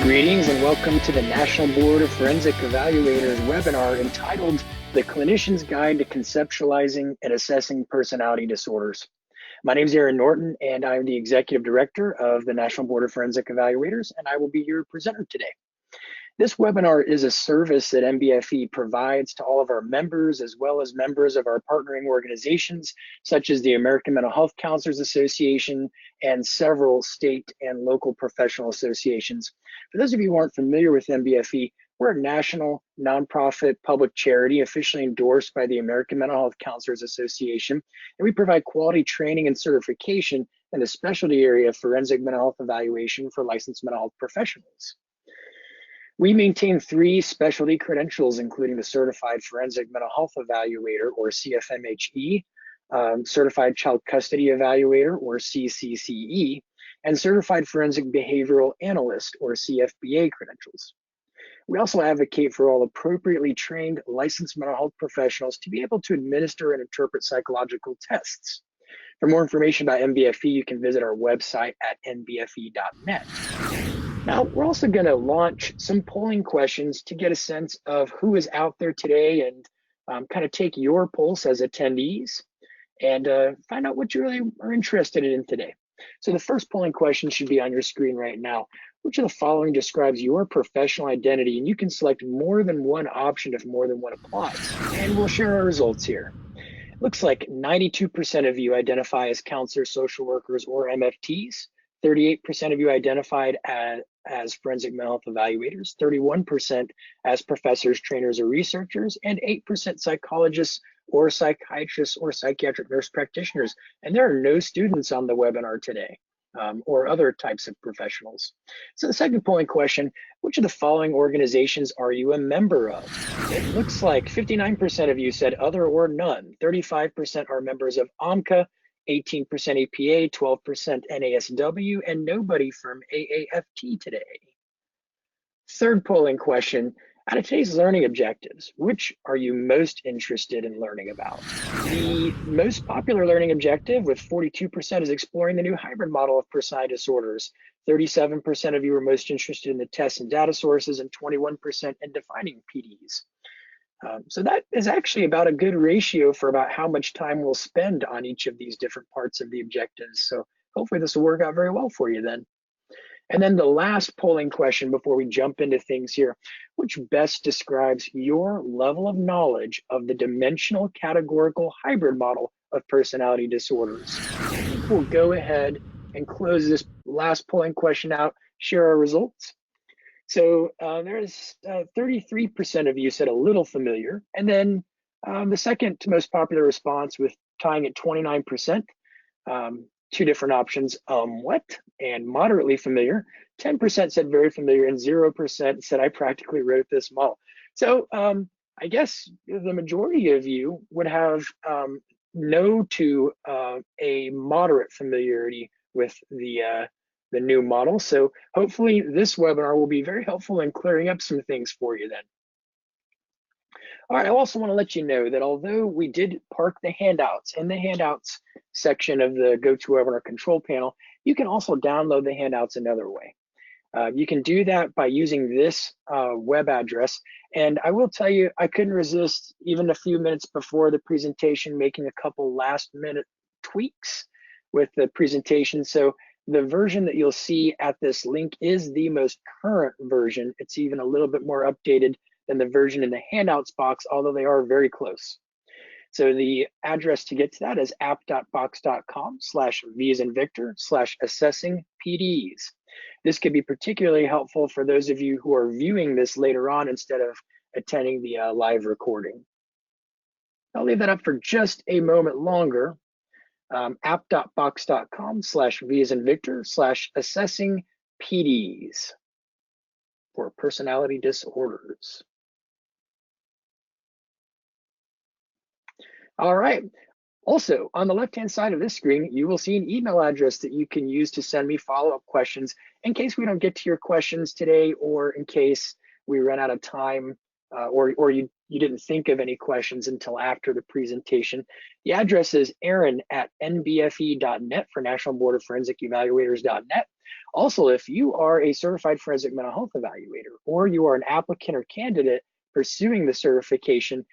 Greetings and welcome to the National Board of Forensic Evaluators webinar entitled The Clinician's Guide to Conceptualizing and Assessing Personality Disorders. My name is Aaron Norton and I'm the Executive Director of the National Board of Forensic Evaluators, and I will be your presenter today. This webinar is a service that NBFE provides to all of our members as well as members of our partnering organizations, such as the American Mental Health Counselors Association and several state and local professional associations. For those of you who aren't familiar with NBFE, we're a national nonprofit public charity officially endorsed by the American Mental Health Counselors Association, and we provide quality training and certification in the specialty area of forensic mental health evaluation for licensed mental health professionals. We maintain 3 specialty credentials, including the Certified Forensic Mental Health Evaluator, or CFMHE, Certified Child Custody Evaluator, or CCCE, and Certified Forensic Behavioral Analyst, or CFBA credentials. We also advocate for all appropriately trained licensed mental health professionals to be able to administer and interpret psychological tests. For more information about NBFE, you can visit our website at nbfe.net. Now, we're also going to launch some polling questions to get a sense of who is out there today and kind of take your pulse as attendees and find out what you really are interested in today. So the first polling question should be on your screen right now. Which of the following describes your professional identity? And you can select more than one option if more than one applies. And we'll share our results here. It looks like 92% of you identify as counselors, social workers, or MFTs. 38% of you identified as forensic mental health evaluators, 31% as professors, trainers, or researchers, and 8% psychologists or psychiatrists or psychiatric nurse practitioners. And there are no students on the webinar today or other types of professionals. So the second polling question, which of the following organizations are you a member of? It looks like 59% of you said other or none, 35% are members of AMCA, 18% APA, 12% NASW, and nobody from AAFT today. Third polling question, out of today's learning objectives, which are you most interested in learning about? The most popular learning objective with 42% is exploring the new hybrid model of personality disorders. 37% of you are most interested in the tests and data sources, and 21% in defining PDs. So that is actually about a good ratio for about how much time we'll spend on each of these different parts of the objectives. So hopefully this will work out very well for you then. And then the last polling question before we jump into things here, which best describes your level of knowledge of the dimensional categorical hybrid model of personality disorders? I think we'll go ahead and close this last polling question out, share our results. So there's 33% of you said a little familiar, and then the second most popular response with tying at 29%, 2 different options, what, and moderately familiar. 10% said very familiar, and 0% said I practically wrote this model. So I guess the majority of you would have no to a moderate familiarity with the new model. So hopefully this webinar will be very helpful in clearing up some things for you then. All right, I also want to let you know that although we did park the handouts in the handouts section of the GoToWebinar control panel, you can also download the handouts another way. You can do that by using this web address. And I will tell you, I couldn't resist even a few minutes before the presentation making a couple last minute tweaks with the presentation. So the version that you'll see at this link is the most current version. It's even a little bit more updated than the version in the handouts box, although they are very close. So the address to get to that is app.box.com/V as in Victor /assessing PDs. This could be particularly helpful for those of you who are viewing this later on instead of attending the live recording. I'll leave that up for just a moment longer. App.box.com/V as in Victor /assessing PDs for personality disorders. All right. Also, on the left-hand side of this screen, you will see an email address that you can use to send me follow-up questions in case we don't get to your questions today, or in case we run out of time, or you didn't think of any questions until after the presentation. The address is aaron@nbfe.net for National Board of Forensic Evaluators.net. Also, if you are a certified forensic mental health evaluator, or you are an applicant or candidate pursuing the certification,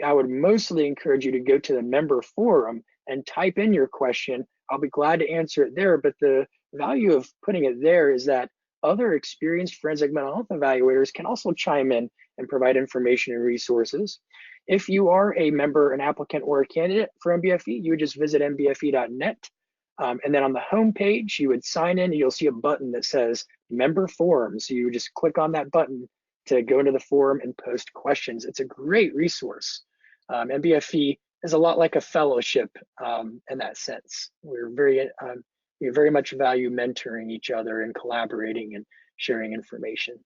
I would mostly encourage you to go to the member forum and type in your question. I'll be glad to answer it there, but the value of putting it there is that other experienced forensic mental health evaluators can also chime in and provide information and resources. If you are a member, an applicant, or a candidate for MBFE, you would just visit mbfe.net. And then on the home page, you would sign in and you'll see a button that says member forum. So you would just click on that button to go into the forum and post questions. It's a great resource. MBFE is a lot like a fellowship in that sense. We very much value mentoring each other and collaborating and sharing information.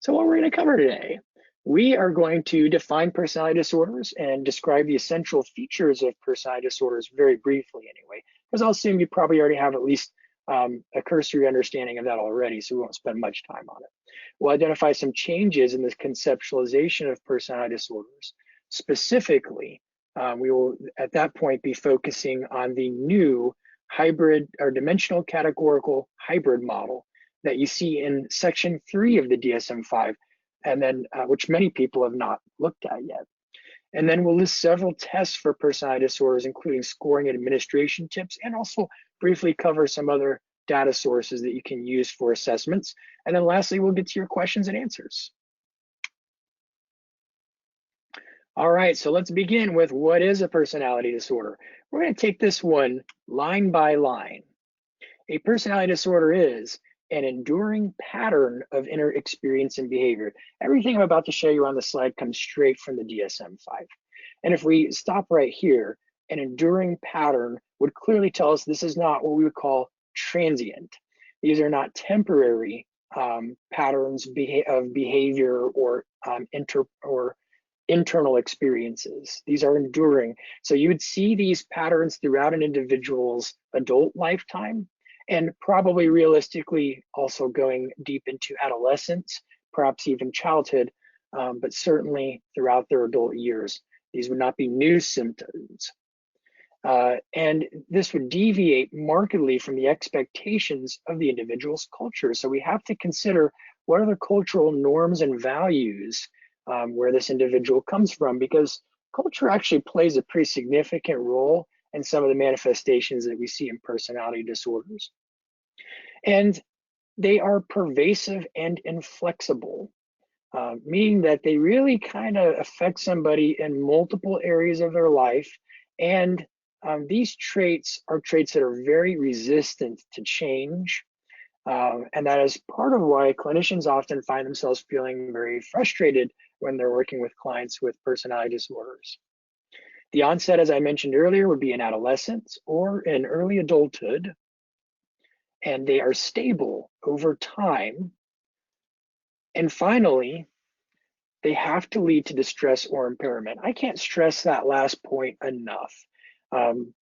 So what we're going to cover today, we are going to define personality disorders and describe the essential features of personality disorders very briefly anyway, because I'll assume you probably already have at least a cursory understanding of that already, so we won't spend much time on it. We'll identify some changes in the conceptualization of personality disorders. Specifically, we will at that point be focusing on the new hybrid or dimensional categorical hybrid model that you see in section 3 of the DSM-5, and then which many people have not looked at yet. And then we'll list several tests for personality disorders, including scoring and administration tips, and also briefly cover some other data sources that you can use for assessments. And then lastly, we'll get to your questions and answers. All right, so let's begin with what is a personality disorder. We're going to take this one line by line. A personality disorder is an enduring pattern of inner experience and behavior. Everything I'm about to show you on the slide comes straight from the DSM-5. And if we stop right here, an enduring pattern would clearly tell us this is not what we would call transient. These are not temporary patterns of behavior or internal experiences. These are enduring. So you would see these patterns throughout an individual's adult lifetime, and probably realistically also going deep into adolescence, perhaps even childhood, but certainly throughout their adult years. These would not be new symptoms. And this would deviate markedly from the expectations of the individual's culture. So we have to consider what are the cultural norms and values where this individual comes from, because culture actually plays a pretty significant role in some of the manifestations that we see in personality disorders. And they are pervasive and inflexible, meaning that they really kind of affect somebody in multiple areas of their life. And these traits are traits that are very resistant to change. And that is part of why clinicians often find themselves feeling very frustrated when they're working with clients with personality disorders. The onset, as I mentioned earlier, would be in adolescence or in early adulthood, and they are stable over time. And finally, they have to lead to distress or impairment. I can't stress that last point enough. One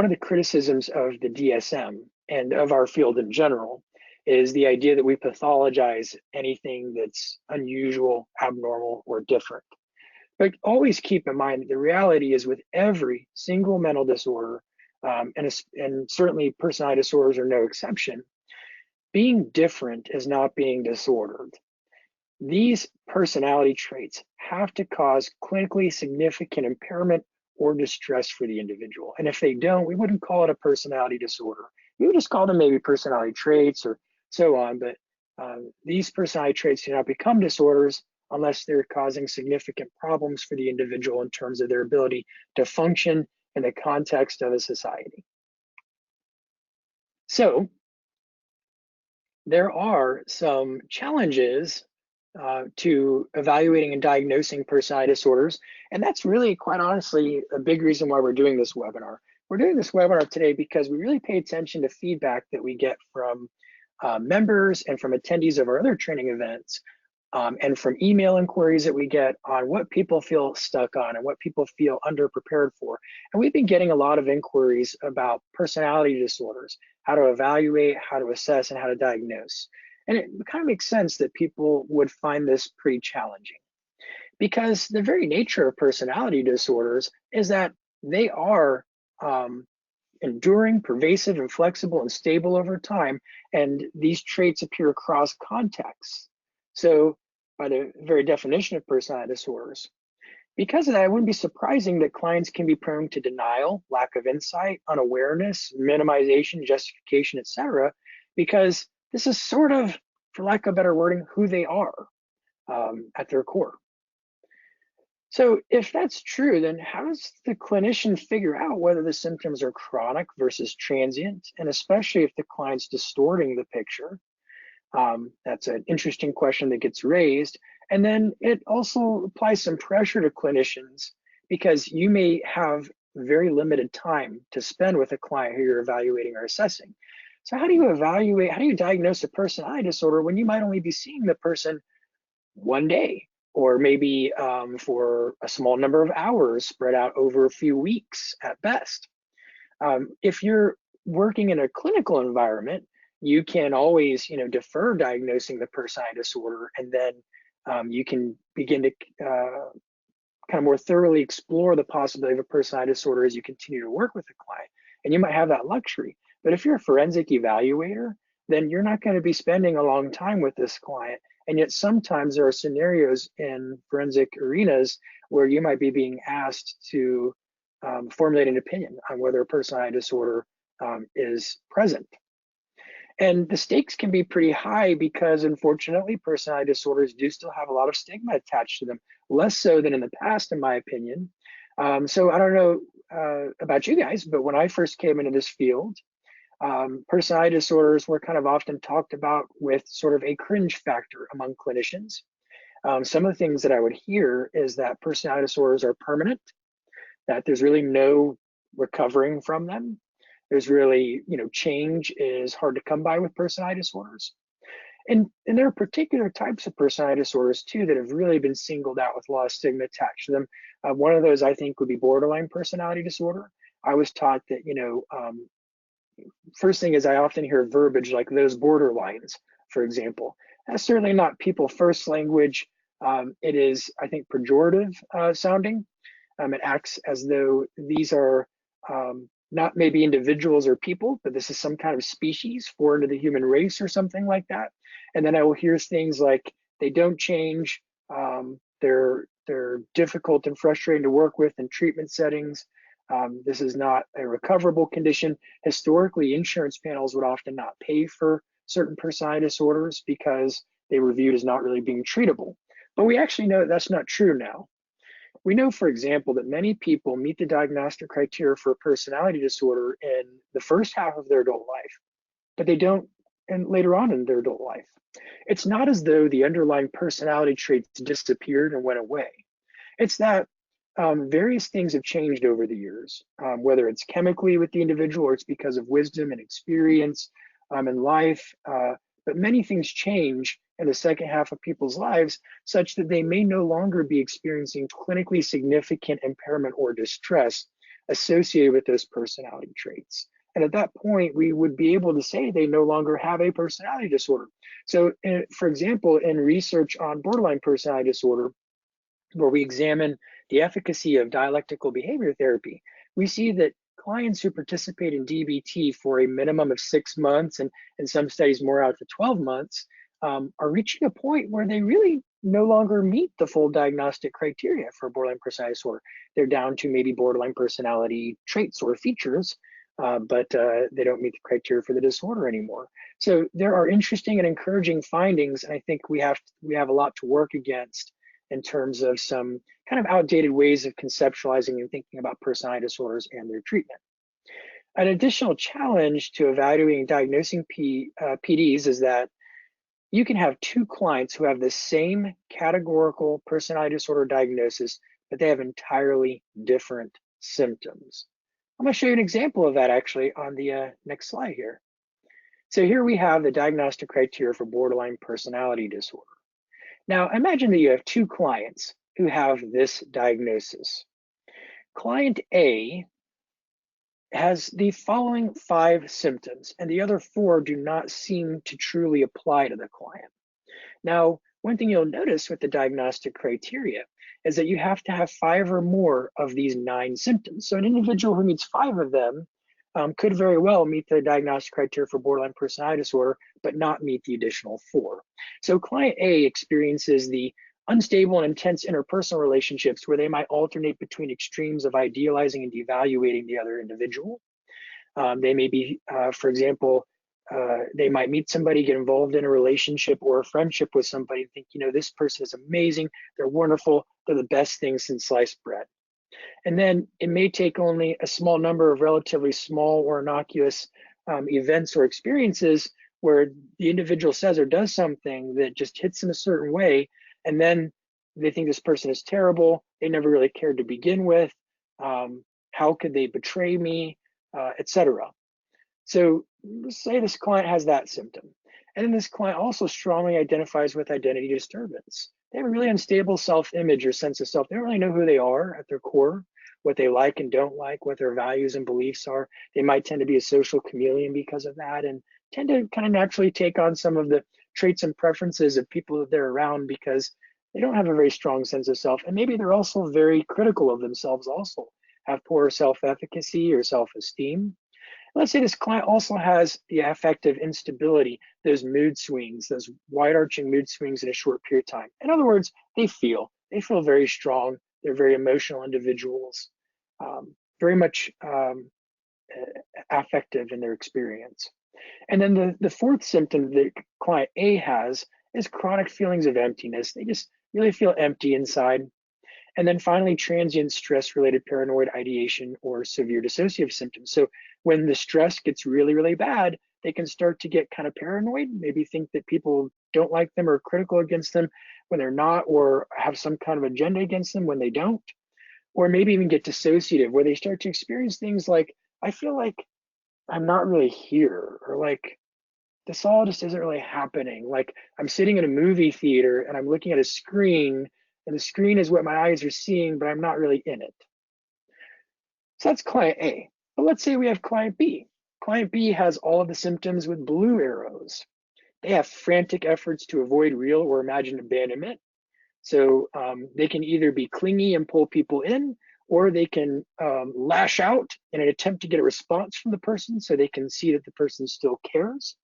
of the criticisms of the DSM and of our field in general is the idea that we pathologize anything that's unusual, abnormal, or different. But always keep in mind that the reality is with every single mental disorder, and certainly personality disorders are no exception, being different is not being disordered. These personality traits have to cause clinically significant impairment or distress for the individual. And if they don't, we wouldn't call it a personality disorder. We would just call them maybe personality traits or so on, but these personality traits do not become disorders unless they're causing significant problems for the individual in terms of their ability to function in the context of a society. So there are some challenges to evaluating and diagnosing personality disorders, and that's really, quite honestly, a big reason why we're doing this webinar. We're doing this webinar today because we really pay attention to feedback that we get from members and from attendees of our other training events, and from email inquiries that we get on what people feel stuck on and what people feel underprepared for. And we've been getting a lot of inquiries about personality disorders, how to evaluate, how to assess, and how to diagnose. And it kind of makes sense that people would find this pretty challenging, because the very nature of personality disorders is that they are enduring, pervasive, inflexible, and stable over time. And these traits appear across contexts. So by the very definition of personality disorders, because of that, it wouldn't be surprising that clients can be prone to denial, lack of insight, unawareness, minimization, justification, etc., because this is sort of, for lack of better wording, who they are at their core. So if that's true, then how does the clinician figure out whether the symptoms are chronic versus transient, and especially if the client's distorting the picture? That's an interesting question that gets raised. And then it also applies some pressure to clinicians because you may have very limited time to spend with a client who you're evaluating or assessing. So how do you diagnose a personality disorder when you might only be seeing the person one day, or maybe for a small number of hours spread out over a few weeks at best? If you're working in a clinical environment, you can always, defer diagnosing the personality disorder, and then you can begin to kind of more thoroughly explore the possibility of a personality disorder as you continue to work with the client. And you might have that luxury. But if you're a forensic evaluator, then you're not going to be spending a long time with this client. And yet sometimes there are scenarios in forensic arenas where you might be being asked to formulate an opinion on whether a personality disorder is present. And the stakes can be pretty high because, unfortunately, personality disorders do still have a lot of stigma attached to them, less so than in the past, in my opinion. So I don't know about you guys, but when I first came into this field, personality disorders were kind of often talked about with sort of a cringe factor among clinicians. Some of the things that I would hear is that personality disorders are permanent, that there's really no recovering from them. There's really, change is hard to come by with personality disorders. And there are particular types of personality disorders too that have really been singled out with a lot of stigma attached to them. One of those I think would be borderline personality disorder. I was taught that, first thing is I often hear verbiage like those borderlines, for example. That's certainly not people first language. It is, I think, pejorative sounding. It acts as though these are not maybe individuals or people, but this is some kind of species foreign to the human race or something like that. And then I will hear things like they don't change, they're difficult and frustrating to work with in treatment settings. This is not a recoverable condition. Historically, insurance panels would often not pay for certain personality disorders because they were viewed as not really being treatable. But we actually know that that's not true now. We know, for example, that many people meet the diagnostic criteria for a personality disorder in the first half of their adult life, but they don't and later on in their adult life. It's not as though the underlying personality traits disappeared and went away. It's that various things have changed over the years, whether it's chemically with the individual or it's because of wisdom and experience in life. But many things change in the second half of people's lives such that they may no longer be experiencing clinically significant impairment or distress associated with those personality traits. And at that point, we would be able to say they no longer have a personality disorder. So, for example, in research on borderline personality disorder, where we examine the efficacy of dialectical behavior therapy, we see that clients who participate in DBT for a minimum of 6 months, and in some studies more out to 12 months, are reaching a point where they really no longer meet the full diagnostic criteria for borderline personality disorder. They're down to maybe borderline personality traits or features, but they don't meet the criteria for the disorder anymore. So there are interesting and encouraging findings, and I think we have a lot to work against in terms of some kind of outdated ways of conceptualizing and thinking about personality disorders and their treatment. An additional challenge to evaluating and diagnosing PDs is that you can have two clients who have the same categorical personality disorder diagnosis, but they have entirely different symptoms. I'm going to show you an example of that actually on the next slide here. So here we have the diagnostic criteria for borderline personality disorder. Now imagine that you have two clients who have this diagnosis. Client A has the following 5 symptoms, and the other 4 do not seem to truly apply to the client. Now, one thing you'll notice with the diagnostic criteria is that you have to have 5 or more of these 9 symptoms. So an individual who meets 5 of them could very well meet the diagnostic criteria for borderline personality disorder, but not meet the additional 4. So client A experiences the unstable and intense interpersonal relationships where they might alternate between extremes of idealizing and devaluating the other individual. They may be, for example, they might meet somebody, get involved in a relationship or a friendship with somebody and think, this person is amazing, they're wonderful, they're the best thing since sliced bread. And then it may take only a small number of relatively small or innocuous events or experiences where the individual says or does something that just hits them a certain way, and then they think this person is terrible, they never really cared to begin with, how could they betray me, etc. So let's say this client has that symptom. And then this client also strongly identifies with identity disturbance. They have a really unstable self-image or sense of self. They don't really know who they are at their core, what they like and don't like, what their values and beliefs are. They might tend to be a social chameleon because of that and tend to kind of naturally take on some of the traits and preferences of people that they're around because they don't have a very strong sense of self. And maybe they're also very critical of themselves also, have poor self-efficacy or self-esteem. Let's say this client also has the affective instability, those mood swings, those wide-arching mood swings in a short period of time. In other words, they feel very strong. They're very emotional individuals, very much affective in their experience. And then the fourth symptom that client A has is chronic feelings of emptiness. They just really feel empty inside. And then finally, transient stress-related paranoid ideation or severe dissociative symptoms. So when the stress gets really, really bad, they can start to get kind of paranoid, maybe think that people don't like them or are critical against them when they're not, or have some kind of agenda against them when they don't, or maybe even get dissociative, where they start to experience things like, I feel like I'm not really here, or like, this all just isn't really happening. Like I'm sitting in a movie theater and I'm looking at a screen, and the screen is what my eyes are seeing, but I'm not really in it. So that's client A. But let's say we have client B. Client B has all of the symptoms with blue arrows. They have frantic efforts to avoid real or imagined abandonment. So they can either be clingy and pull people in, or they can lash out in an attempt to get a response from the person so they can see that the person still cares.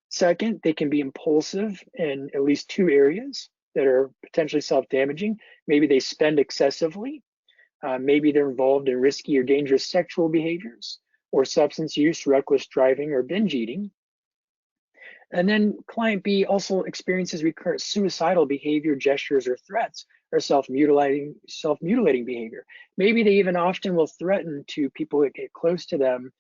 Second, they can be impulsive in at least 2 areas that are potentially self-damaging. Maybe they spend excessively. Maybe they're involved in risky or dangerous sexual behaviors, or substance use, reckless driving, or binge eating. And then client B also experiences recurrent suicidal behavior, gestures, or threats, or self-mutilating behavior. Maybe they even often will threaten to people that get close to them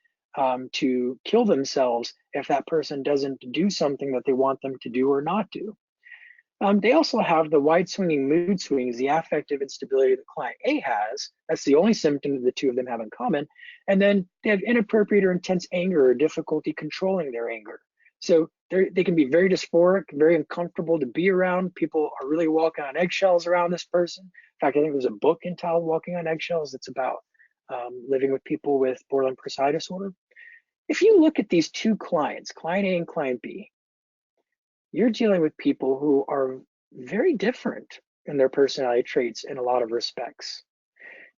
to kill themselves if that person doesn't do something that they want them to do or not do. They also have the wide swinging mood swings, the affective instability that client A has. That's the only symptom that the two of them have in common. And then they have inappropriate or intense anger or difficulty controlling their anger. So they can be very dysphoric, very uncomfortable to be around. People are really walking on eggshells around this person. In fact, I think there's a book entitled Walking on Eggshells that's about living with people with borderline personality disorder. If you look at these two clients, client A and client B, you're dealing with people who are very different in their personality traits in a lot of respects.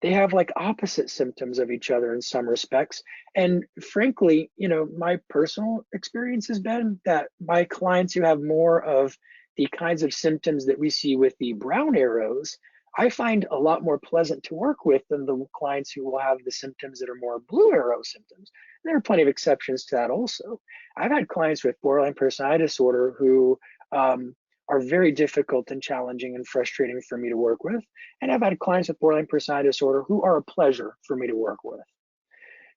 They have like opposite symptoms of each other in some respects. And frankly, my personal experience has been that my clients who have more of the kinds of symptoms that we see with the brown arrows, I find a lot more pleasant to work with than the clients who will have the symptoms that are more blue arrow symptoms. There are plenty of exceptions to that also. I've had clients with borderline personality disorder who are very difficult and challenging and frustrating for me to work with. And I've had clients with borderline personality disorder who are a pleasure for me to work with.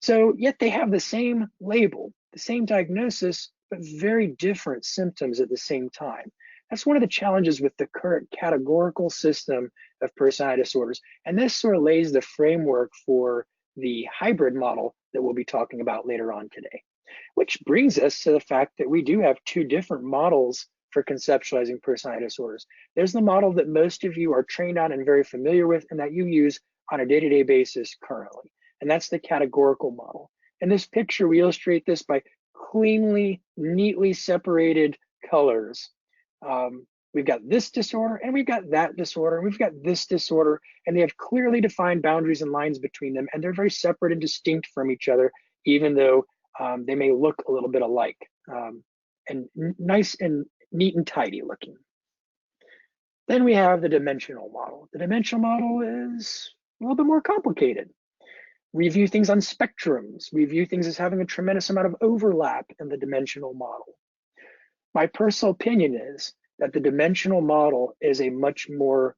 So yet they have the same label, the same diagnosis, but very different symptoms at the same time. That's one of the challenges with the current categorical system of personality disorders. And this sort of lays the framework for the hybrid model that we'll be talking about later on today. Which brings us to the fact that we do have 2 different models for conceptualizing personality disorders. There's the model that most of you are trained on and very familiar with, and that you use on a day-to-day basis currently. And that's the categorical model. In this picture, we illustrate this by cleanly, neatly separated colors. We've got this disorder, and we've got that disorder, and we've got this disorder, and they have clearly defined boundaries and lines between them, and they're very separate and distinct from each other, even though they may look a little bit alike, and nice and neat and tidy looking. Then we have the dimensional model. The dimensional model is a little bit more complicated. We view things on spectrums. We view things as having a tremendous amount of overlap in the dimensional model. My personal opinion is that the dimensional model is a much more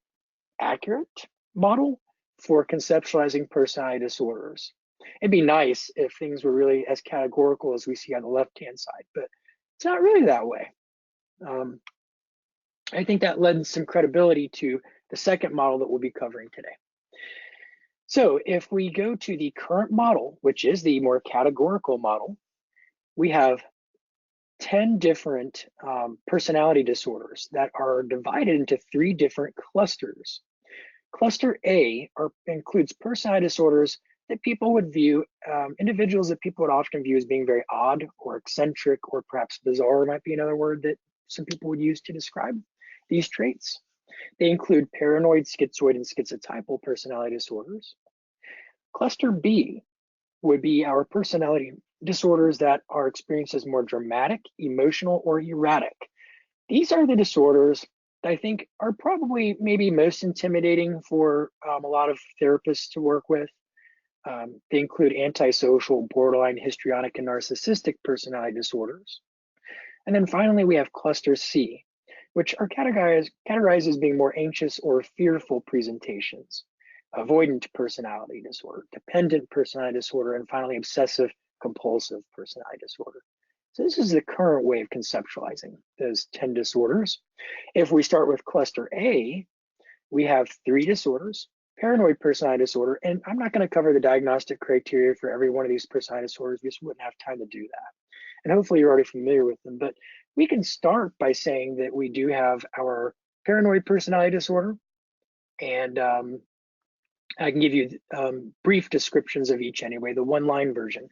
accurate model for conceptualizing personality disorders. It'd be nice if things were really as categorical as we see on the left-hand side, but it's not really that way. I think that lends some credibility to the second model that we'll be covering today. So if we go to the current model, which is the more categorical model, we have 10 different personality disorders that are divided into 3 different clusters. Cluster A includes personality disorders that people would view, individuals that people would often view as being very odd or eccentric, or perhaps bizarre might be another word that some people would use to describe these traits. They include paranoid, schizoid, and schizotypal personality disorders. Cluster B would be our personality disorders that are experienced as more dramatic, emotional, or erratic. These are the disorders that I think are probably maybe most intimidating for a lot of therapists to work with. They include antisocial, borderline, histrionic, and narcissistic personality disorders. And then finally, we have cluster C, which are categorized as being more anxious or fearful presentations, avoidant personality disorder, dependent personality disorder, and finally, obsessive compulsive personality disorder. So this is the current way of conceptualizing those 10 disorders. If we start with cluster A, we have 3 disorders: paranoid personality disorder, and I'm not going to cover the diagnostic criteria for every one of these personality disorders. We just wouldn't have time to do that. And hopefully you're already familiar with them, but we can start by saying that we do have our paranoid personality disorder, and I can give you brief descriptions of each anyway, the one-line version.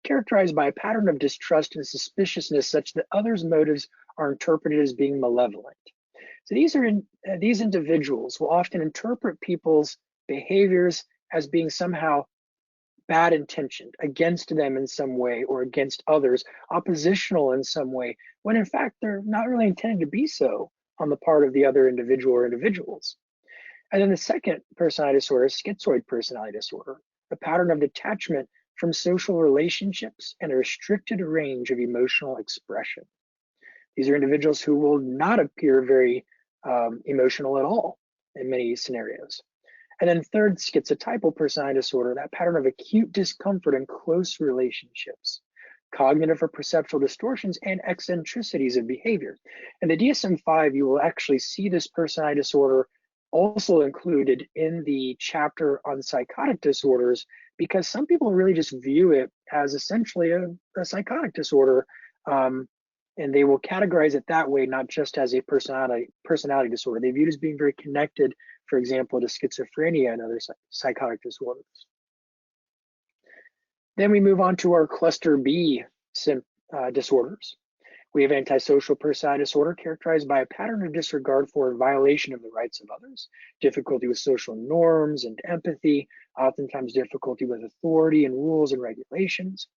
Characterized by a pattern of distrust and suspiciousness such that others' motives are interpreted as being malevolent. So these individuals will often interpret people's behaviors as being somehow bad intentioned, against them in some way, or against others, oppositional in some way, when in fact they're not really intended to be so on the part of the other individual or individuals. And then the second personality disorder is schizoid personality disorder, a pattern of detachment from social relationships and a restricted range of emotional expression. These are individuals who will not appear very emotional at all in many scenarios. And then third, schizotypal personality disorder, that pattern of acute discomfort in close relationships, cognitive or perceptual distortions, and eccentricities of behavior. In the DSM-5, you will actually see this personality disorder also included in the chapter on psychotic disorders, because some people really just view it as essentially a psychotic disorder, and they will categorize it that way, not just as a personality disorder. They view it as being very connected, for example, to schizophrenia and other psychotic disorders. Then we move on to our cluster B disorders. We have antisocial personality disorder, characterized by a pattern of disregard for and violation of the rights of others, difficulty with social norms and empathy, oftentimes difficulty with authority and rules and regulations.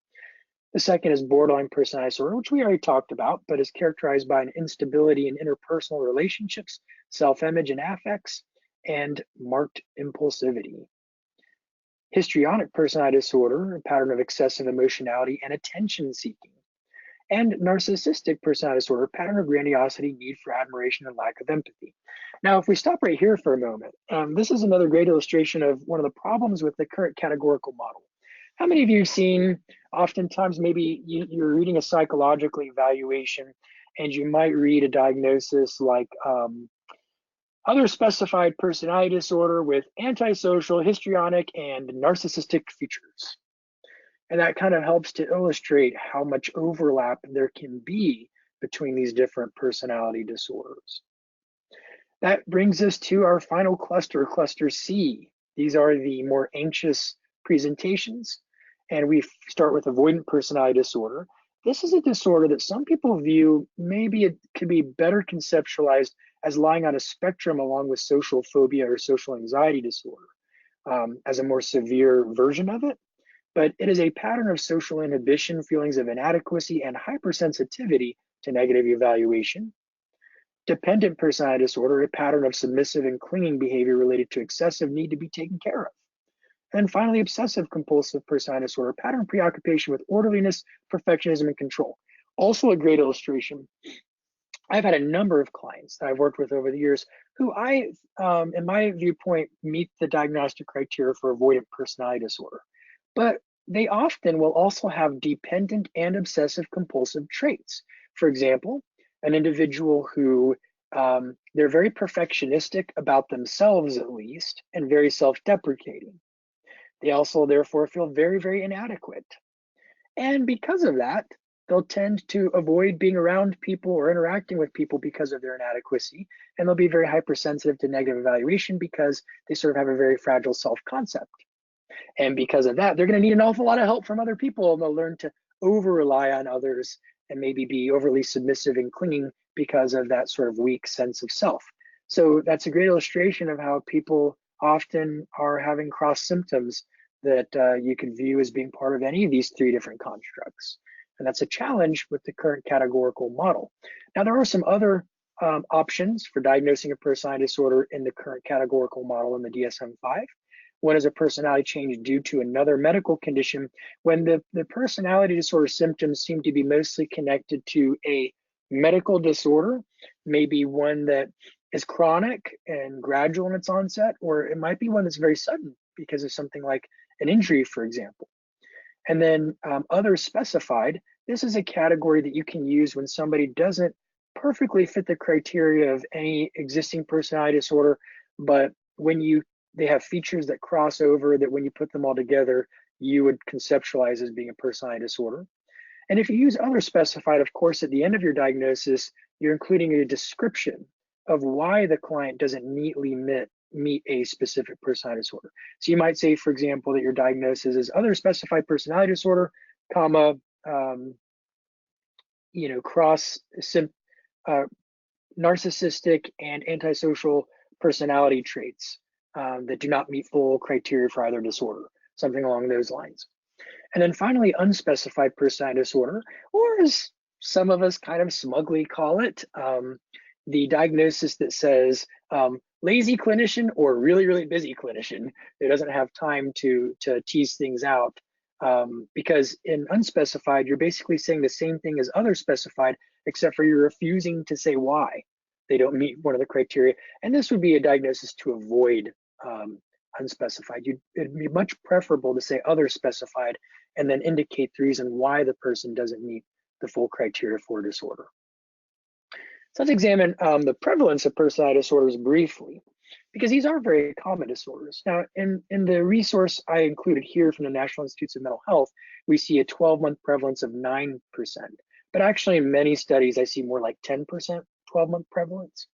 The second is borderline personality disorder, which we already talked about, but is characterized by an instability in interpersonal relationships, self-image and affects, and marked impulsivity. Histrionic personality disorder, a pattern of excessive emotionality and attention seeking. And narcissistic personality disorder, pattern of grandiosity, need for admiration, and lack of empathy. Now, if we stop right here for a moment, this is another great illustration of one of the problems with the current categorical model. How many of you have seen, oftentimes maybe you're reading a psychological evaluation and you might read a diagnosis like other specified personality disorder with antisocial, histrionic, and narcissistic features. And that kind of helps to illustrate how much overlap there can be between these different personality disorders. That brings us to our final cluster, cluster C. These are the more anxious presentations. And we start with avoidant personality disorder. This is a disorder that some people view, maybe it could be better conceptualized as lying on a spectrum along with social phobia or social anxiety disorder, as a more severe version of it. but it is a pattern of social inhibition, feelings of inadequacy, and hypersensitivity to negative evaluation. Dependent personality disorder, a pattern of submissive and clinging behavior related to excessive need to be taken care of. And finally, obsessive compulsive personality disorder, pattern preoccupation with orderliness, perfectionism, and control. Also a great illustration. I've had a number of clients that I've worked with over the years who in my viewpoint, meet the diagnostic criteria for avoidant personality disorder. But they often will also have dependent and obsessive compulsive traits. For example, an individual who they're very perfectionistic about themselves, at least, and very self-deprecating. They also therefore feel very, very inadequate. And because of that, they'll tend to avoid being around people or interacting with people because of their inadequacy. And they'll be very hypersensitive to negative evaluation because they sort of have a very fragile self-concept. And because of that, they're going to need an awful lot of help from other people, and they'll learn to over-rely on others and maybe be overly submissive and clinging because of that sort of weak sense of self. So that's a great illustration of how people often are having cross symptoms that you could view as being part of any of these three different constructs. And that's a challenge with the current categorical model. Now, there are some other options for diagnosing a personality disorder in the current categorical model in the DSM-5. One is a personality change due to another medical condition, when the personality disorder symptoms seem to be mostly connected to a medical disorder, maybe one that is chronic and gradual in its onset, or it might be one that's very sudden because of something like an injury, for example. And then others specified, this is a category that you can use when somebody doesn't perfectly fit the criteria of any existing personality disorder, but when they have features that cross over, that when you put them all together, you would conceptualize as being a personality disorder. And if you use other specified, of course, at the end of your diagnosis, you're including a description of why the client doesn't neatly meet a specific personality disorder. So you might say, for example, that your diagnosis is other specified personality disorder, comma, narcissistic and antisocial personality traits that do not meet full criteria for either disorder, something along those lines. And then finally, unspecified personality disorder, or as some of us kind of smugly call it, the diagnosis that says lazy clinician or really, really busy clinician that doesn't have time to tease things out. Because in unspecified, you're basically saying the same thing as other specified, except for you're refusing to say why they don't meet one of the criteria. And this would be a diagnosis to avoid unspecified. It'd be much preferable to say other specified and then indicate the reason why the person doesn't meet the full criteria for disorder. So let's examine the prevalence of personality disorders briefly, because these are very common disorders. Now, in the resource I included here from the National Institutes of Mental Health, we see a 12-month prevalence of 9%. But actually, in many studies, I see more like 10% 12-month prevalence.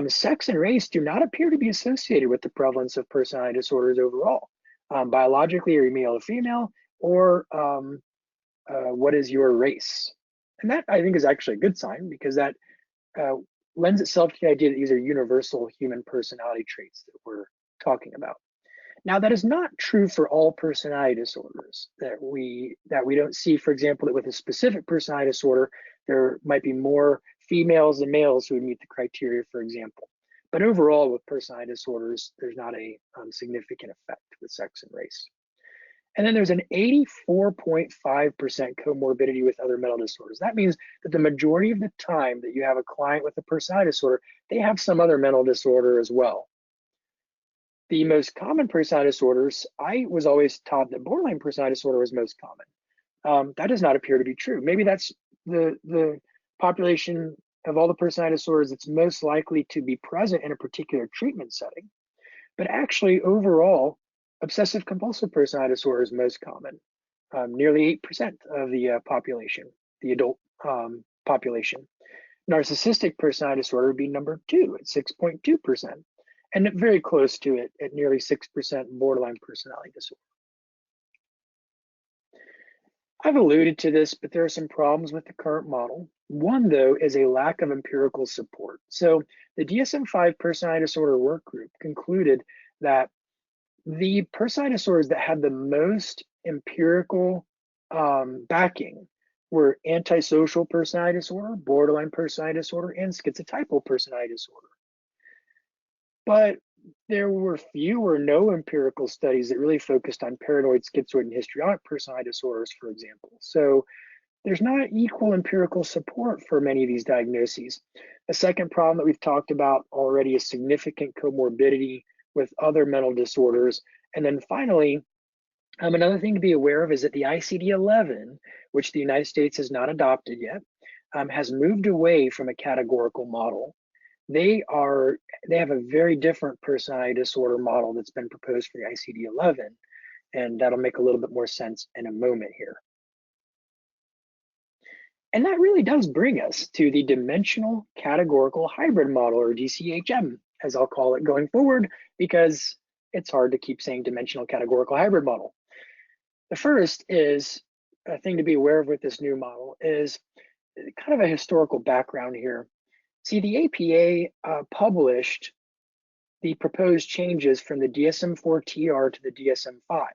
Sex and race do not appear to be associated with the prevalence of personality disorders overall. Biologically, are you male or female, or what is your race? And that, I think, is actually a good sign, because that lends itself to the idea that these are universal human personality traits that we're talking about. Now, that is not true for all personality disorders, that we don't see, for example, that with a specific personality disorder, there might be more females than males who would meet the criteria, for example. But overall, with personality disorders, there's not a significant effect with sex and race. And then there's an 84.5% comorbidity with other mental disorders. That means that the majority of the time that you have a client with a personality disorder, they have some other mental disorder as well. The most common personality disorders, I was always taught that borderline personality disorder was most common. That does not appear to be true. Maybe that's the population of all the personality disorders that's most likely to be present in a particular treatment setting. But actually, overall, obsessive compulsive personality disorder is most common. Nearly 8% of the population, the adult population. Narcissistic personality disorder would be number 2 at 6.2%, and very close to it at nearly 6% borderline personality disorder. I've alluded to this, but there are some problems with the current model. One, though, is a lack of empirical support. So the DSM-5 personality disorder work group concluded that the personality disorders that had the most empirical backing were antisocial personality disorder, borderline personality disorder, and schizotypal personality disorder. But there were few or no empirical studies that really focused on paranoid, schizoid, and histrionic personality disorders, for example. So there's not equal empirical support for many of these diagnoses. A second problem that we've talked about already is significant comorbidity with other mental disorders. And then finally, another thing to be aware of is that the ICD-11, which the United States has not adopted yet, has moved away from a categorical model. They have a very different personality disorder model that's been proposed for the ICD-11, and that'll make a little bit more sense in a moment here. And that really does bring us to the dimensional categorical hybrid model, or DCHM, as I'll call it going forward, because it's hard to keep saying dimensional categorical hybrid model. The first is a thing to be aware of with this new model is kind of a historical background here. See, the APA published the proposed changes from the DSM-4-TR to the DSM-5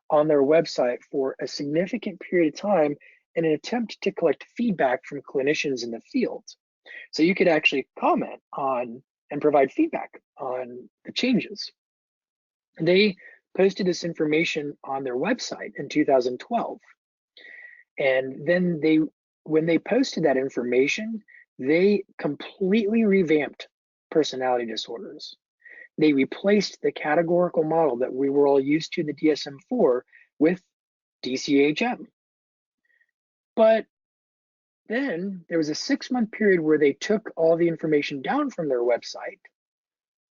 on their website for a significant period of time in an attempt to collect feedback from clinicians in the field. So you could actually comment on and provide feedback on the changes. They posted this information on their website in 2012. And then when they posted that information, they completely revamped personality disorders. They replaced the categorical model that we were all used to, the DSM-4, with DCHM. But then there was a 6-month period where they took all the information down from their website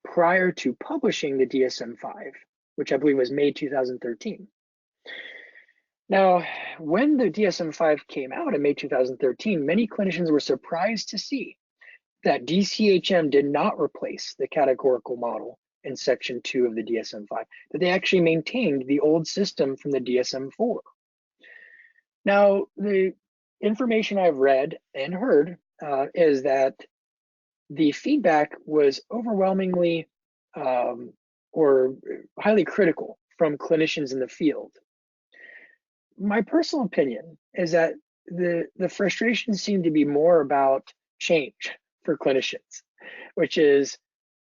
prior to publishing the DSM-5, which I believe was May 2013. Now, when the DSM-5 came out in May 2013, many clinicians were surprised to see that DCHM did not replace the categorical model in section 2 of the DSM-5, that they actually maintained the old system from the DSM-4. Now, the information I've read and heard is that the feedback was overwhelmingly or highly critical from clinicians in the field. My personal opinion is that the frustrations seem to be more about change for clinicians, which is,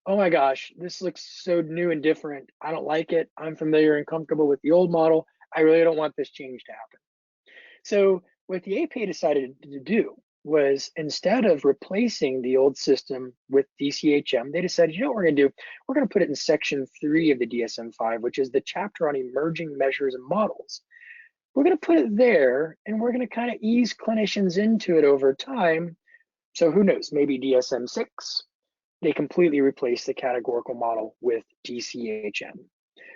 oh my gosh, this looks so new and different. I don't like it. I'm familiar and comfortable with the old model. I really don't want this change to happen. So what the APA decided to do was, instead of replacing the old system with DCHM, they decided, you know what we're going to do? We're going to put it in section 3 of the DSM-5, which is the chapter on emerging measures and models. We're going to put it there, and we're going to kind of ease clinicians into it over time. So who knows, maybe DSM-6, they completely replace the categorical model with DCHM.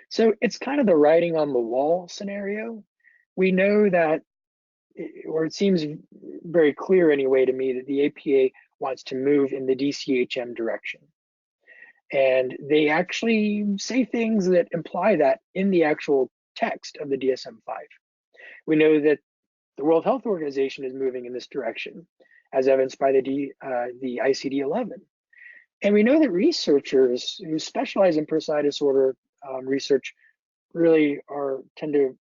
So it's kind of the writing on the wall scenario. We know that, or it seems very clear anyway to me, that the APA wants to move in the DCHM direction. And they actually say things that imply that in the actual text of the DSM-5. We know that the World Health Organization is moving in this direction, as evidenced by the ICD-11. And we know that researchers who specialize in personality disorder research really tend to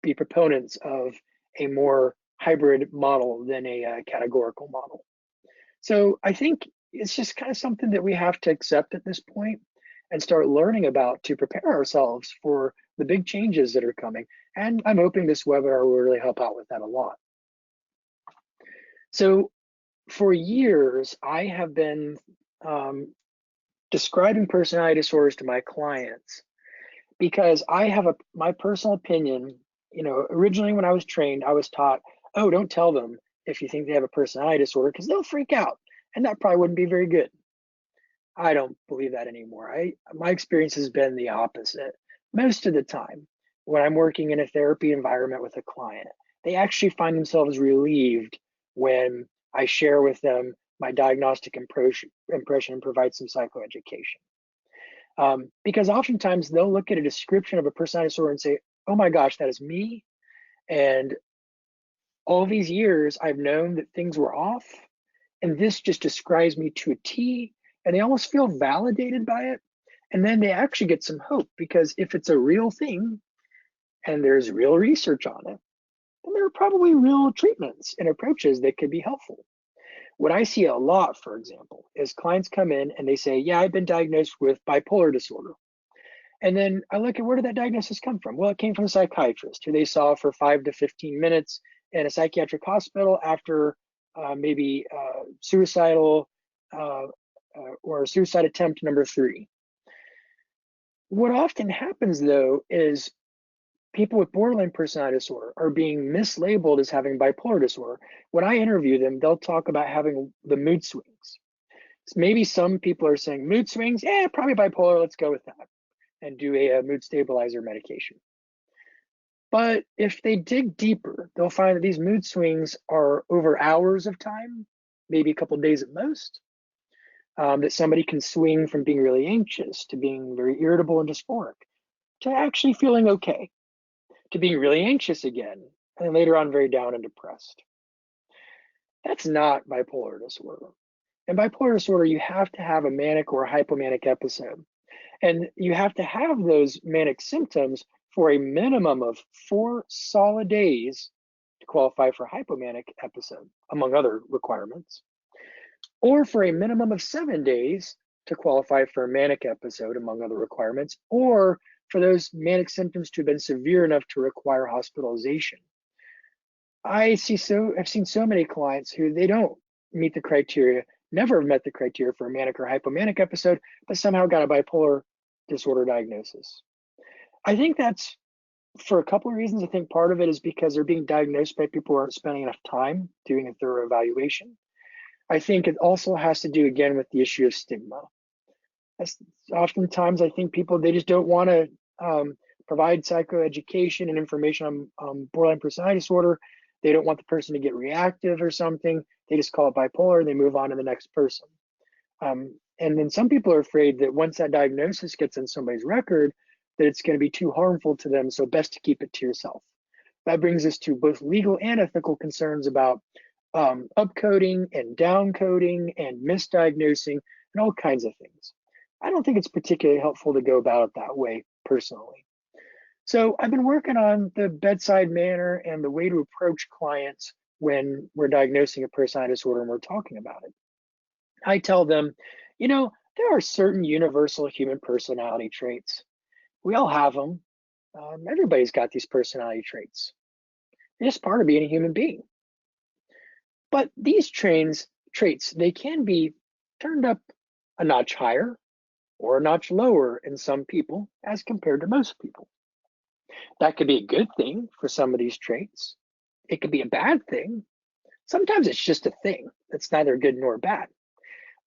be proponents of a more hybrid model than a categorical model. So I think it's just kind of something that we have to accept at this point and start learning about to prepare ourselves for the big changes that are coming. And I'm hoping this webinar will really help out with that a lot. So for years, I have been describing personality disorders to my clients because I have my personal opinion. You know, originally when I was trained, I was taught, oh, don't tell them if you think they have a personality disorder because they'll freak out, and that probably wouldn't be very good. I don't believe that anymore. My experience has been the opposite. Most of the time, when I'm working in a therapy environment with a client, they actually find themselves relieved when I share with them my diagnostic impression and provide some psychoeducation. Because oftentimes they'll look at a description of a personality disorder and say, oh my gosh, that is me. And all these years I've known that things were off, and this just describes me to a T, and they almost feel validated by it. And then they actually get some hope, because if it's a real thing, and there's real research on it, then there are probably real treatments and approaches that could be helpful. What I see a lot, for example, is clients come in and they say, yeah, I've been diagnosed with bipolar disorder. And then I look at, where did that diagnosis come from? Well, it came from a psychiatrist who they saw for 5 to 15 minutes in a psychiatric hospital after maybe suicidal or suicide attempt number 3. What often happens, though, is people with borderline personality disorder are being mislabeled as having bipolar disorder. When I interview them, they'll talk about having the mood swings. So maybe some people are saying mood swings, yeah, probably bipolar, let's go with that, and do a mood stabilizer medication. But if they dig deeper, they'll find that these mood swings are over hours of time, maybe a couple of days at most, that somebody can swing from being really anxious to being very irritable and dysphoric to actually feeling okay, to being really anxious again, and then later on very down and depressed. That's not bipolar disorder. In bipolar disorder, you have to have a manic or a hypomanic episode. And you have to have those manic symptoms for a minimum of 4 solid days to qualify for a hypomanic episode, among other requirements, or for a minimum of 7 days to qualify for a manic episode, among other requirements, or for those manic symptoms to have been severe enough to require hospitalization. I've seen so many clients who they don't meet the criteria, never met the criteria for a manic or hypomanic episode, but somehow got a bipolar disorder diagnosis. I think that's for a couple of reasons. I think part of it is because they're being diagnosed by people who aren't spending enough time doing a thorough evaluation. I think it also has to do, again, with the issue of stigma. Oftentimes, I think people, they just don't want to provide psychoeducation and information on borderline personality disorder. They don't want the person to get reactive or something. They just call it bipolar and they move on to the next person. And then some people are afraid that once that diagnosis gets in somebody's record, that it's going to be too harmful to them, so best to keep it to yourself. That brings us to both legal and ethical concerns about upcoding and downcoding and misdiagnosing and all kinds of things. I don't think it's particularly helpful to go about it that way personally. So I've been working on the bedside manner and the way to approach clients when we're diagnosing a personality disorder and we're talking about it. I tell them, there are certain universal human personality traits. We all have them. Everybody's got these personality traits. It's just part of being a human being. But these traits, they can be turned up a notch higher or a notch lower in some people as compared to most people. That could be a good thing for some of these traits. It could be a bad thing. Sometimes it's just a thing that's neither good nor bad.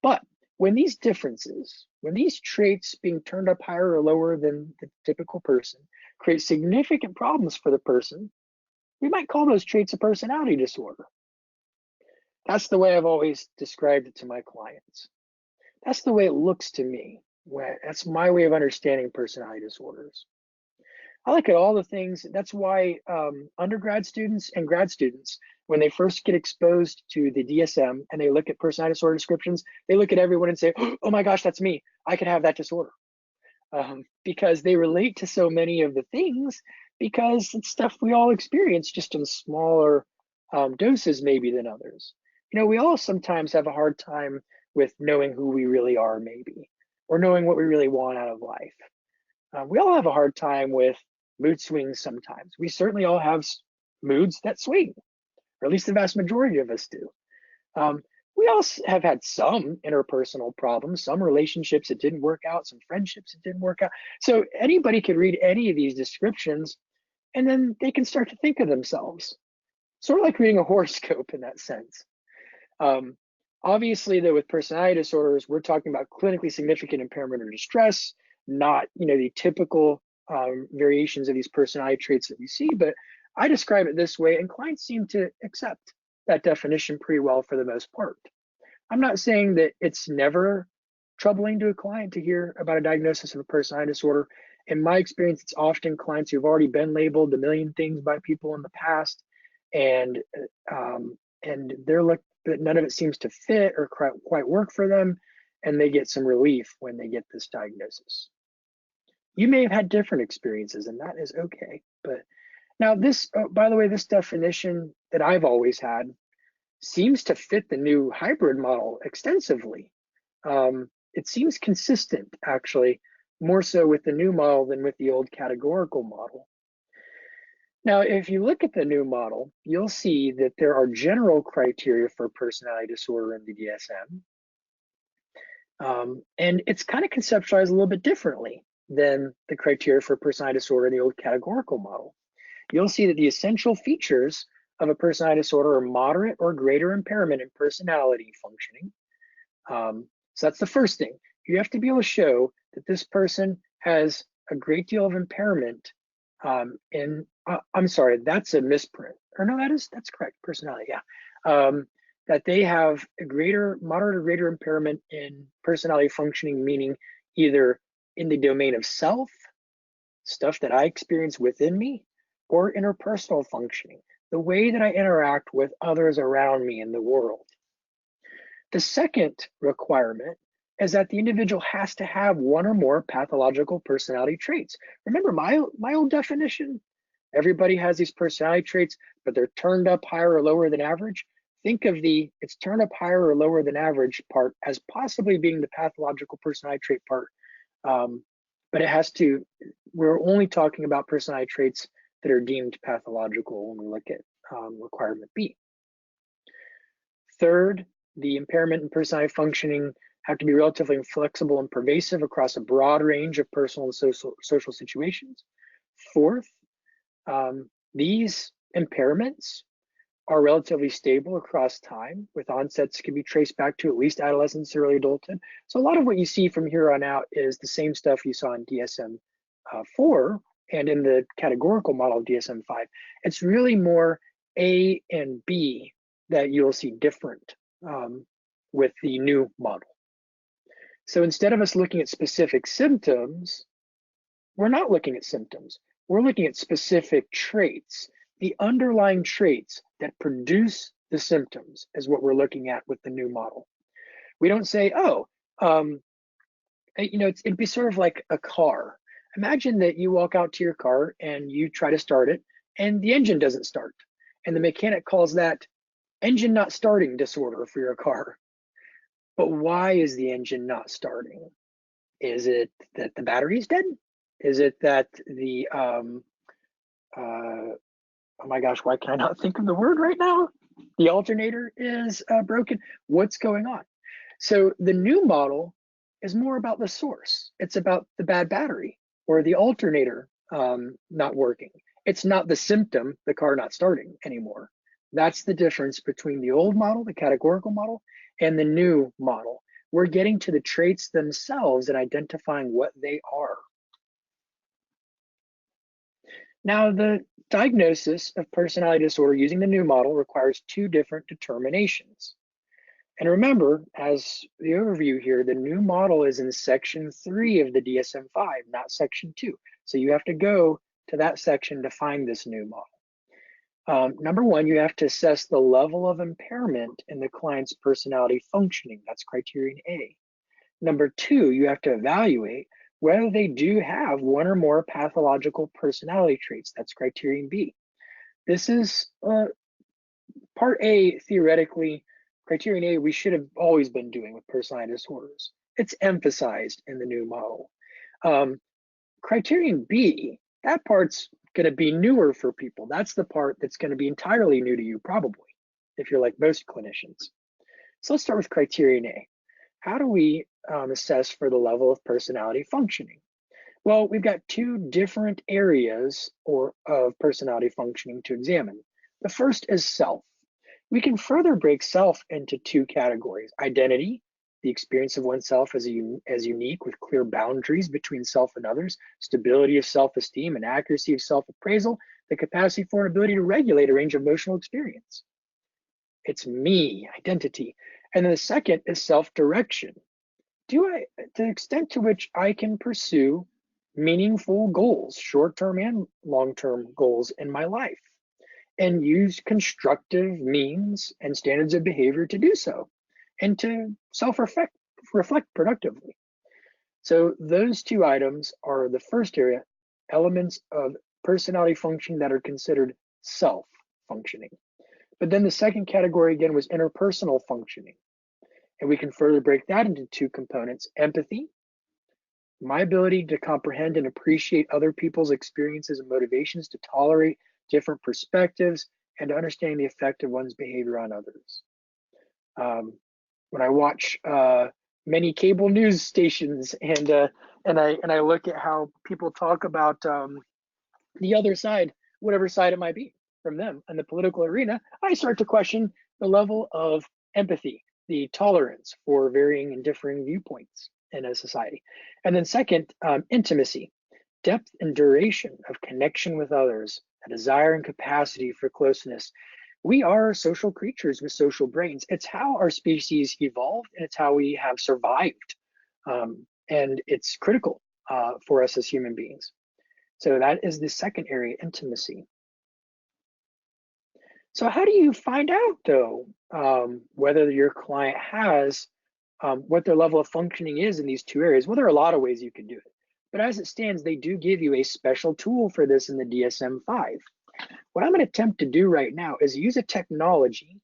But when these differences, when these traits being turned up higher or lower than the typical person create significant problems for the person, we might call those traits a personality disorder. That's the way I've always described it to my clients. That's the way it looks to me. That's my way of understanding personality disorders. I look at all the things. That's why undergrad students and grad students, when they first get exposed to the DSM and they look at personality disorder descriptions, they look at everyone and say, oh my gosh, that's me. I could have that disorder. Because they relate to so many of the things, because it's stuff we all experience, just in smaller doses maybe than others. We all sometimes have a hard time with knowing who we really are, maybe, or knowing what we really want out of life. We all have a hard time with mood swings sometimes. We certainly all have moods that swing, or at least the vast majority of us do. We all have had some interpersonal problems, some relationships that didn't work out, some friendships that didn't work out. So anybody could read any of these descriptions and then they can start to think of themselves, sort of like reading a horoscope in that sense. Obviously, though, with personality disorders, we're talking about clinically significant impairment or distress, not the typical variations of these personality traits that we see. But I describe it this way, and clients seem to accept that definition pretty well for the most part. I'm not saying that it's never troubling to a client to hear about a diagnosis of a personality disorder. In my experience, it's often clients who've already been labeled a million things by people in the past, and they're like, but none of it seems to fit or quite work for them, and they get some relief when they get this diagnosis. You may have had different experiences, and that is okay. But now this, by the way, this definition that I've always had seems to fit the new hybrid model extensively. It seems consistent, actually, more so with the new model than with the old categorical model. Now, if you look at the new model, you'll see that there are general criteria for personality disorder in the DSM. And it's kind of conceptualized a little bit differently than the criteria for personality disorder in the old categorical model. You'll see that the essential features of a personality disorder are moderate or greater impairment in personality functioning. So that's the first thing. You have to be able to show that this person has a great deal of impairment I'm sorry, that's a misprint. Or no, that's correct, personality, yeah. That they have a moderate or greater impairment in personality functioning, meaning either in the domain of self, stuff that I experience within me, or interpersonal functioning, the way that I interact with others around me in the world. The second requirement is that the individual has to have one or more pathological personality traits. Remember my old definition? Everybody has these personality traits, but they're turned up higher or lower than average. Think of it's turned up higher or lower than average part as possibly being the pathological personality trait part. But we're only talking about personality traits that are deemed pathological when we look at requirement B. Third, the impairment in personality functioning have to be relatively flexible and pervasive across a broad range of personal and social situations. Fourth, these impairments are relatively stable across time, with onsets can be traced back to at least adolescence, early adulthood. So a lot of what you see from here on out is the same stuff you saw in DSM-4 and in the categorical model of DSM-5. It's really more A and B that you'll see different with the new model. So instead of us looking at specific symptoms, we're not looking at symptoms. We're looking at specific traits. The underlying traits that produce the symptoms is what we're looking at with the new model. We don't say, it'd be sort of like a car. Imagine that you walk out to your car and you try to start it and the engine doesn't start. And the mechanic calls that engine not starting disorder for your car. But why is the engine not starting? Is it that the battery is dead? Is it that the, oh my gosh, why can I not think of the word right now? The alternator is broken. What's going on? So the new model is more about the source. It's about the bad battery or the alternator not working. It's not the symptom, the car not starting anymore. That's the difference between the old model, the categorical model, and the new model. We're getting to the traits themselves and identifying what they are. Now, the diagnosis of personality disorder using the new model requires two different determinations. And remember, as the overview here, the new model is in section 3 of the DSM-5, not section 2. So you have to go to that section to find this new model. Number one, you have to assess the level of impairment in the client's personality functioning. That's criterion A. Number two, you have to evaluate whether they do have one or more pathological personality traits. That's criterion B. This is part A, theoretically. Criterion A, we should have always been doing with personality disorders. It's emphasized in the new model. Criterion B, that part's going to be newer for people. That's the part that's going to be entirely new to you, probably, if you're like most clinicians. So let's start with criterion A. How do we assess for the level of personality functioning? Well, we've got two different areas of personality functioning to examine. The first is self. We can further break self into two categories: identity, the experience of oneself as unique with clear boundaries between self and others, stability of self-esteem and accuracy of self-appraisal, the capacity for and ability to regulate a range of emotional experience. It's me, identity. And then the second is self-direction. To the extent to which I can pursue meaningful goals, short-term and long-term goals in my life, and use constructive means and standards of behavior to do so, and to self-reflect productively. So those two items are the first area, elements of personality functioning that are considered self-functioning. But then the second category again was interpersonal functioning. And we can further break that into two components: empathy, my ability to comprehend and appreciate other people's experiences and motivations, to tolerate different perspectives, and to understand the effect of one's behavior on others. When I watch many cable news stations and I look at how people talk about the other side, whatever side it might be from them in the political arena, I start to question the level of empathy, the tolerance for varying and differing viewpoints in a society. And then second, intimacy, depth and duration of connection with others, a desire and capacity for closeness. We are social creatures with social brains. It's how our species evolved, and it's how we have survived. And it's critical for us as human beings. So that is the second area, intimacy. So how do you find out, though, whether your client has what their level of functioning is in these two areas? Well, there are a lot of ways you can do it. But as it stands, they do give you a special tool for this in the DSM-5. What I'm going to attempt to do right now is use a technology,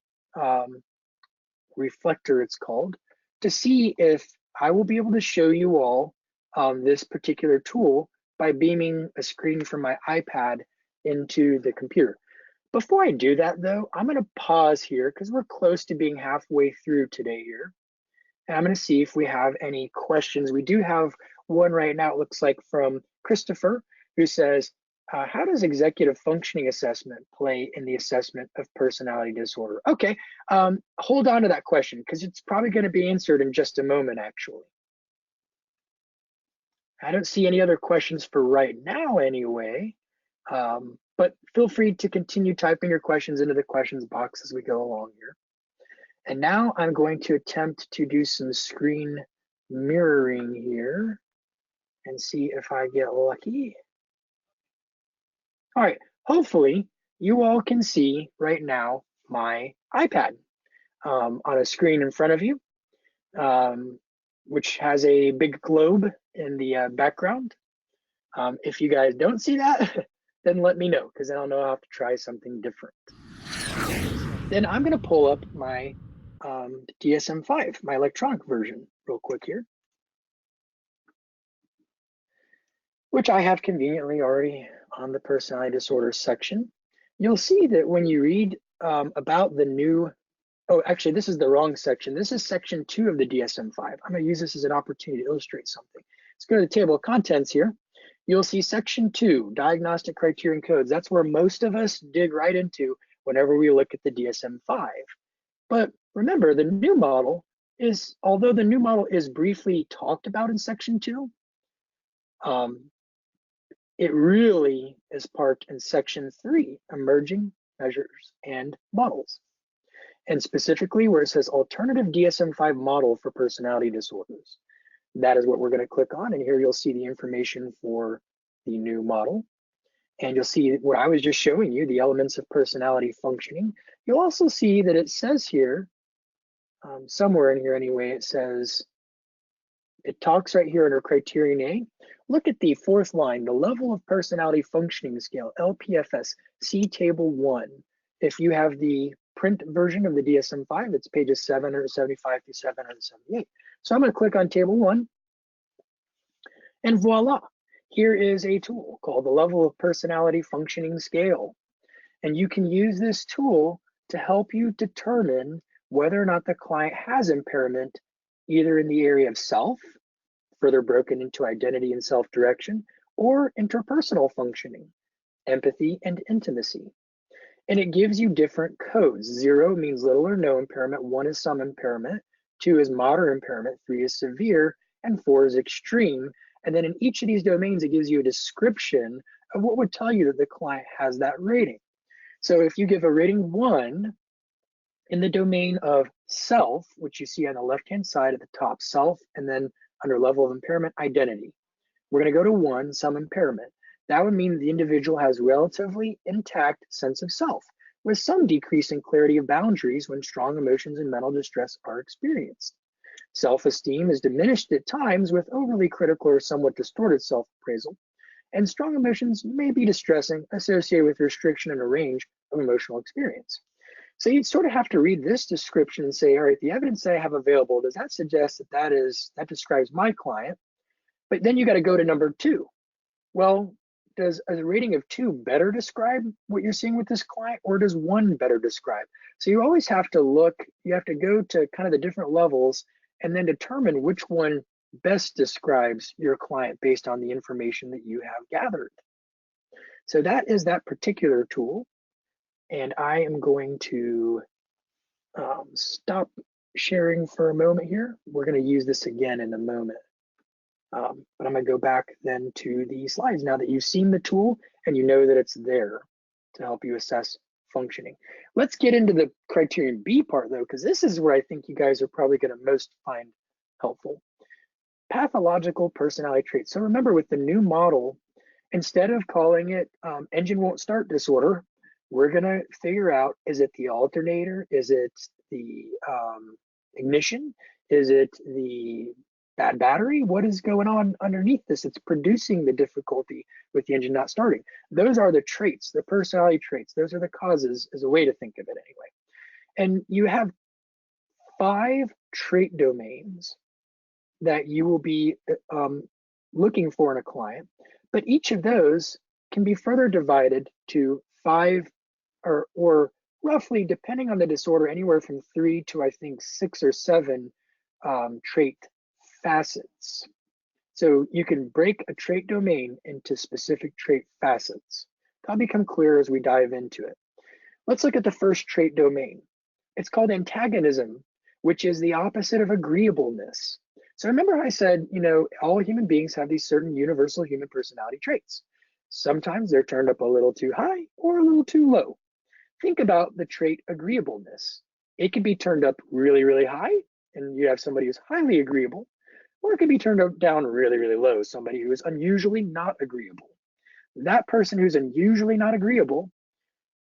reflector it's called, to see if I will be able to show you all this particular tool by beaming a screen from my iPad into the computer. Before I do that, though, I'm going to pause here because we're close to being halfway through today here. And I'm going to see if we have any questions. We do have one right now, it looks like, from Christopher, who says, how does executive functioning assessment play in the assessment of personality disorder? Okay, hold on to that question because it's probably going to be answered in just a moment, actually. I don't see any other questions for right now anyway, but feel free to continue typing your questions into the questions box as we go along here. And now I'm going to attempt to do some screen mirroring here and see if I get lucky. All right, hopefully you all can see right now my iPad on a screen in front of you, which has a big globe in the background. If you guys don't see that, then let me know, because I don't know, I'll have to try something different. Then I'm going to pull up my DSM-5, my electronic version, real quick here, which I have conveniently already on the personality disorder section. You'll see that when you read about the new, oh, actually, this is the wrong section. This is section 2 of the DSM-5. I'm going to use this as an opportunity to illustrate something. Let's go to the table of contents here. You'll see section 2, diagnostic criteria and codes. That's where most of us dig right into whenever we look at the DSM-5. But remember, the new model is, although the new model is briefly talked about in section 2, it really is parked in section 3, emerging measures and models. And specifically where it says alternative DSM-5 model for personality disorders. That is what we're going to click on, and here you'll see the information for the new model. And you'll see what I was just showing you, the elements of personality functioning. You'll also see that it says here, somewhere in here anyway, it says, it talks right here under criterion A. Look at the fourth line, the level of personality functioning scale, LPFS, see table 1. If you have the print version of the DSM-5, it's pages 775 through 778. So I'm going to click on table 1, and voila, here is a tool called the level of personality functioning scale. And you can use this tool to help you determine whether or not the client has impairment, either in the area of self, further broken into identity and self-direction, or interpersonal functioning, empathy and intimacy. And it gives you different codes. 0 means little or no impairment, 1 is some impairment, 2 is moderate impairment, 3 is severe, and 4 is extreme. And then in each of these domains, it gives you a description of what would tell you that the client has that rating. So if you give a rating 1 in the domain of self, which you see on the left-hand side at the top, self, and then under level of impairment, identity. We're going to go to 1, some impairment. That would mean the individual has relatively intact sense of self, with some decrease in clarity of boundaries when strong emotions and mental distress are experienced. Self-esteem is diminished at times with overly critical or somewhat distorted self-appraisal. And strong emotions may be distressing, associated with restriction and a range of emotional experience. So you'd sort of have to read this description and say, all right, the evidence that I have available, does that suggest that describes my client? But then you got to go to number 2. Well, does a rating of 2 better describe what you're seeing with this client, or does 1 better describe? So you always have to look, you have to go to kind of the different levels and then determine which one best describes your client based on the information that you have gathered. So that is that particular tool. And I am going to stop sharing for a moment here. We're going to use this again in a moment. But I'm going to go back then to the slides now that you've seen the tool and you know that it's there to help you assess functioning. Let's get into the criterion B part though, because this is where I think you guys are probably going to most find helpful. Pathological personality traits. So remember, with the new model, instead of calling it engine won't start disorder, we're going to figure out, is it the alternator? Is it the ignition? Is it the bad battery? What is going on underneath this? It's producing the difficulty with the engine not starting. Those are the traits, the personality traits. Those are the causes, is a way to think of it anyway. And you have 5 trait domains that you will be looking for in a client, but each of those can be further divided to 5 or roughly, depending on the disorder, anywhere from 3 to I think 6 or 7 trait facets. So you can break a trait domain into specific trait facets. That'll become clearer as we dive into it. Let's look at the first trait domain. It's called antagonism, which is the opposite of agreeableness. So remember I said, you know, all human beings have these certain universal human personality traits. Sometimes they're turned up a little too high or a little too low. Think about the trait agreeableness. It can be turned up really, really high, and you have somebody who's highly agreeable, or it can be turned up down really, really low, somebody who is unusually not agreeable. That person who's unusually not agreeable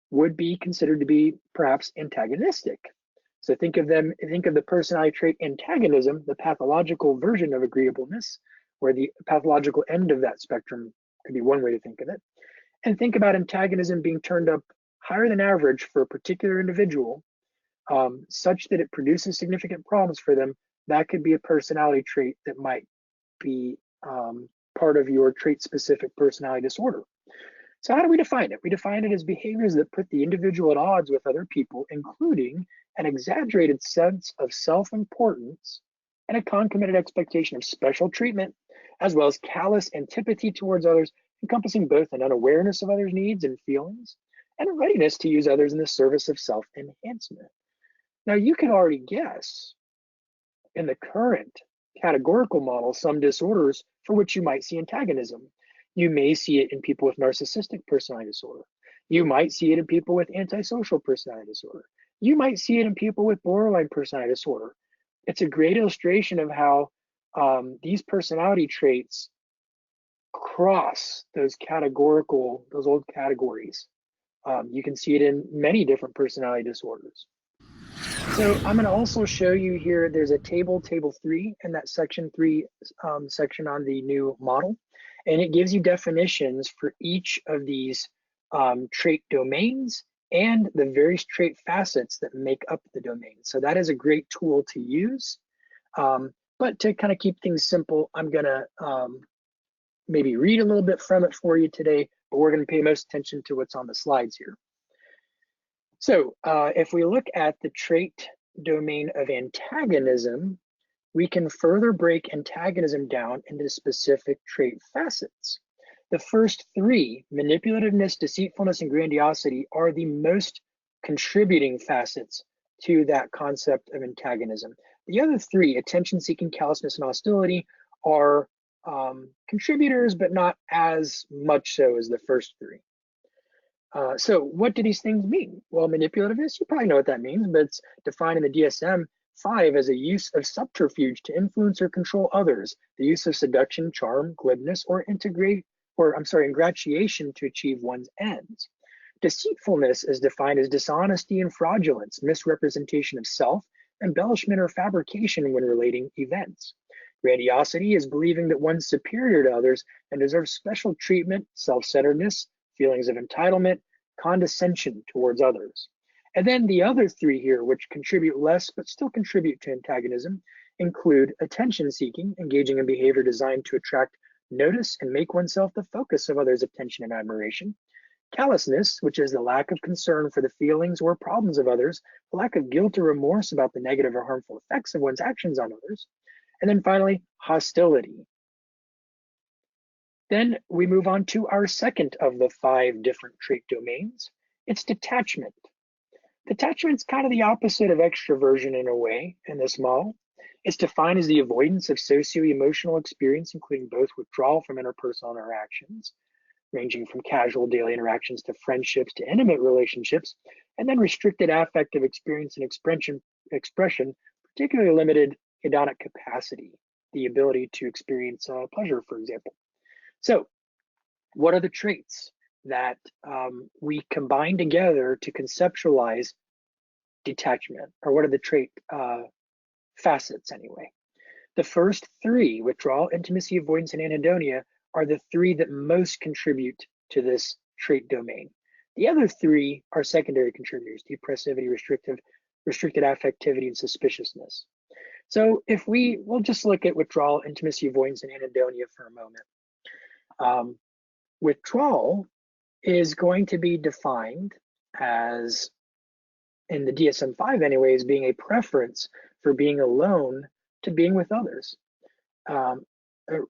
would be considered to be perhaps antagonistic. So think of the personality trait antagonism, the pathological version of agreeableness, where the pathological end of that spectrum could be one way to think of it. And think about antagonism being turned up higher than average for a particular individual, such that it produces significant problems for them. That could be a personality trait that might be part of your trait-specific personality disorder. So how do we define it? We define it as behaviors that put the individual at odds with other people, including an exaggerated sense of self-importance and a concomitant expectation of special treatment, as well as callous antipathy towards others, encompassing both an unawareness of others' needs and feelings and a readiness to use others in the service of self-enhancement. Now, you can already guess in the current categorical model some disorders for which you might see antagonism. You may see it in people with narcissistic personality disorder. You might see it in people with antisocial personality disorder. You might see it in people with borderline personality disorder. It's a great illustration of how these personality traits cross those old categories. You can see it in many different personality disorders. So I'm going to also show you here, there's a table 3 in that section 3 section on the new model. And it gives you definitions for each of these trait domains and the various trait facets that make up the domain. So that is a great tool to use. But to kind of keep things simple, I'm going to maybe read a little bit from it for you today, but we're going to pay most attention to what's on the slides here. So if we look at the trait domain of antagonism, we can further break antagonism down into specific trait facets. The first 3, manipulativeness, deceitfulness, and grandiosity, are the most contributing facets to that concept of antagonism. The other 3, attention-seeking, callousness, and hostility, are contributors, but not as much so as the first 3. So what do these things mean? Well, manipulativeness, you probably know what that means, but it's defined in the DSM-5 as a use of subterfuge to influence or control others, the use of seduction, charm, glibness, or ingratiation to achieve one's ends. Deceitfulness is defined as dishonesty and fraudulence, misrepresentation of self, embellishment or fabrication when relating events. Grandiosity is believing that one's superior to others and deserves special treatment, self-centeredness, feelings of entitlement, condescension towards others. And then the other three here, which contribute less but still contribute to antagonism, include attention seeking, engaging in behavior designed to attract notice and make oneself the focus of others' attention and admiration. Callousness, which is the lack of concern for the feelings or problems of others, the lack of guilt or remorse about the negative or harmful effects of one's actions on others. And then finally, hostility. Then we move on to our second of the 5 different trait domains. It's detachment. Detachment's kind of the opposite of extroversion in a way in this model. It's defined as the avoidance of socio-emotional experience, including both withdrawal from interpersonal interactions, ranging from casual daily interactions to friendships to intimate relationships, and then restricted affective experience and expression, particularly limited hedonic capacity, the ability to experience pleasure, for example. So what are the traits that we combine together to conceptualize detachment, or what are the trait facets anyway? The first 3, withdrawal, intimacy, avoidance, and anhedonia, are the 3 that most contribute to this trait domain. The other 3 are secondary contributors: depressivity, restricted affectivity, and suspiciousness. So if we'll just look at withdrawal, intimacy, avoidance, and anhedonia for a moment. Withdrawal is going to be defined as, in the DSM-5 anyway, as being a preference for being alone to being with others.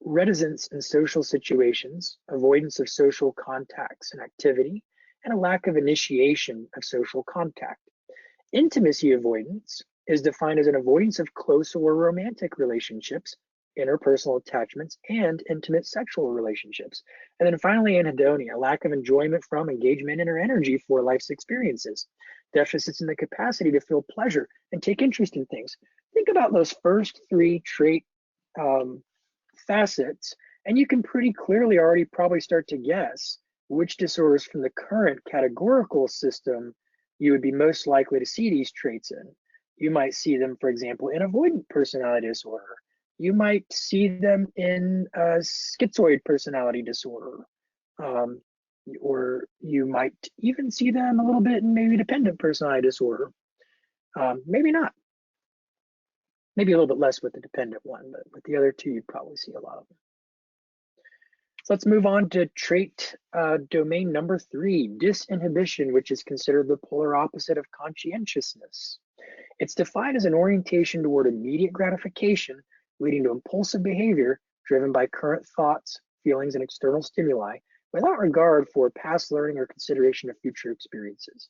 Reticence in social situations, avoidance of social contacts and activity, and a lack of initiation of social contact. Intimacy avoidance is defined as an avoidance of close or romantic relationships, interpersonal attachments, and intimate sexual relationships. And then finally, anhedonia, a lack of enjoyment from, engagement in, or energy for life's experiences. Deficits in the capacity to feel pleasure and take interest in things. Think about those first 3 trait facets, and you can pretty clearly already probably start to guess which disorders from the current categorical system you would be most likely to see these traits in. You might see them, for example, in avoidant personality disorder. You might see them in schizoid personality disorder, or you might even see them a little bit in maybe dependent personality disorder. Maybe not. Maybe a little bit less with the dependent one, but with the other 2, you'd probably see a lot of them. So let's move on to trait domain number 3, disinhibition, which is considered the polar opposite of conscientiousness. It's defined as an orientation toward immediate gratification, leading to impulsive behavior driven by current thoughts, feelings, and external stimuli, without regard for past learning or consideration of future experiences.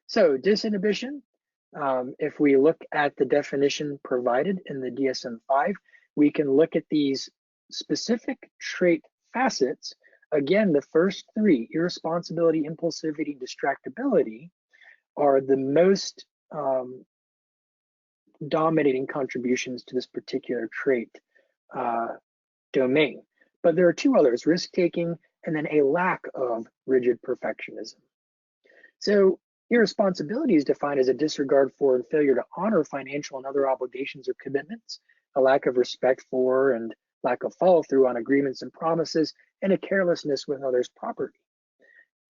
So disinhibition, if we look at the definition provided in the DSM-5, we can look at these specific trait facets. Again, the first 3, irresponsibility, impulsivity, distractibility, are the most dominating contributions to this particular trait domain. But there are 2 others, risk-taking and then a lack of rigid perfectionism. So irresponsibility is defined as a disregard for and failure to honor financial and other obligations or commitments, a lack of respect for and lack of follow-through on agreements and promises, and a carelessness with others' property.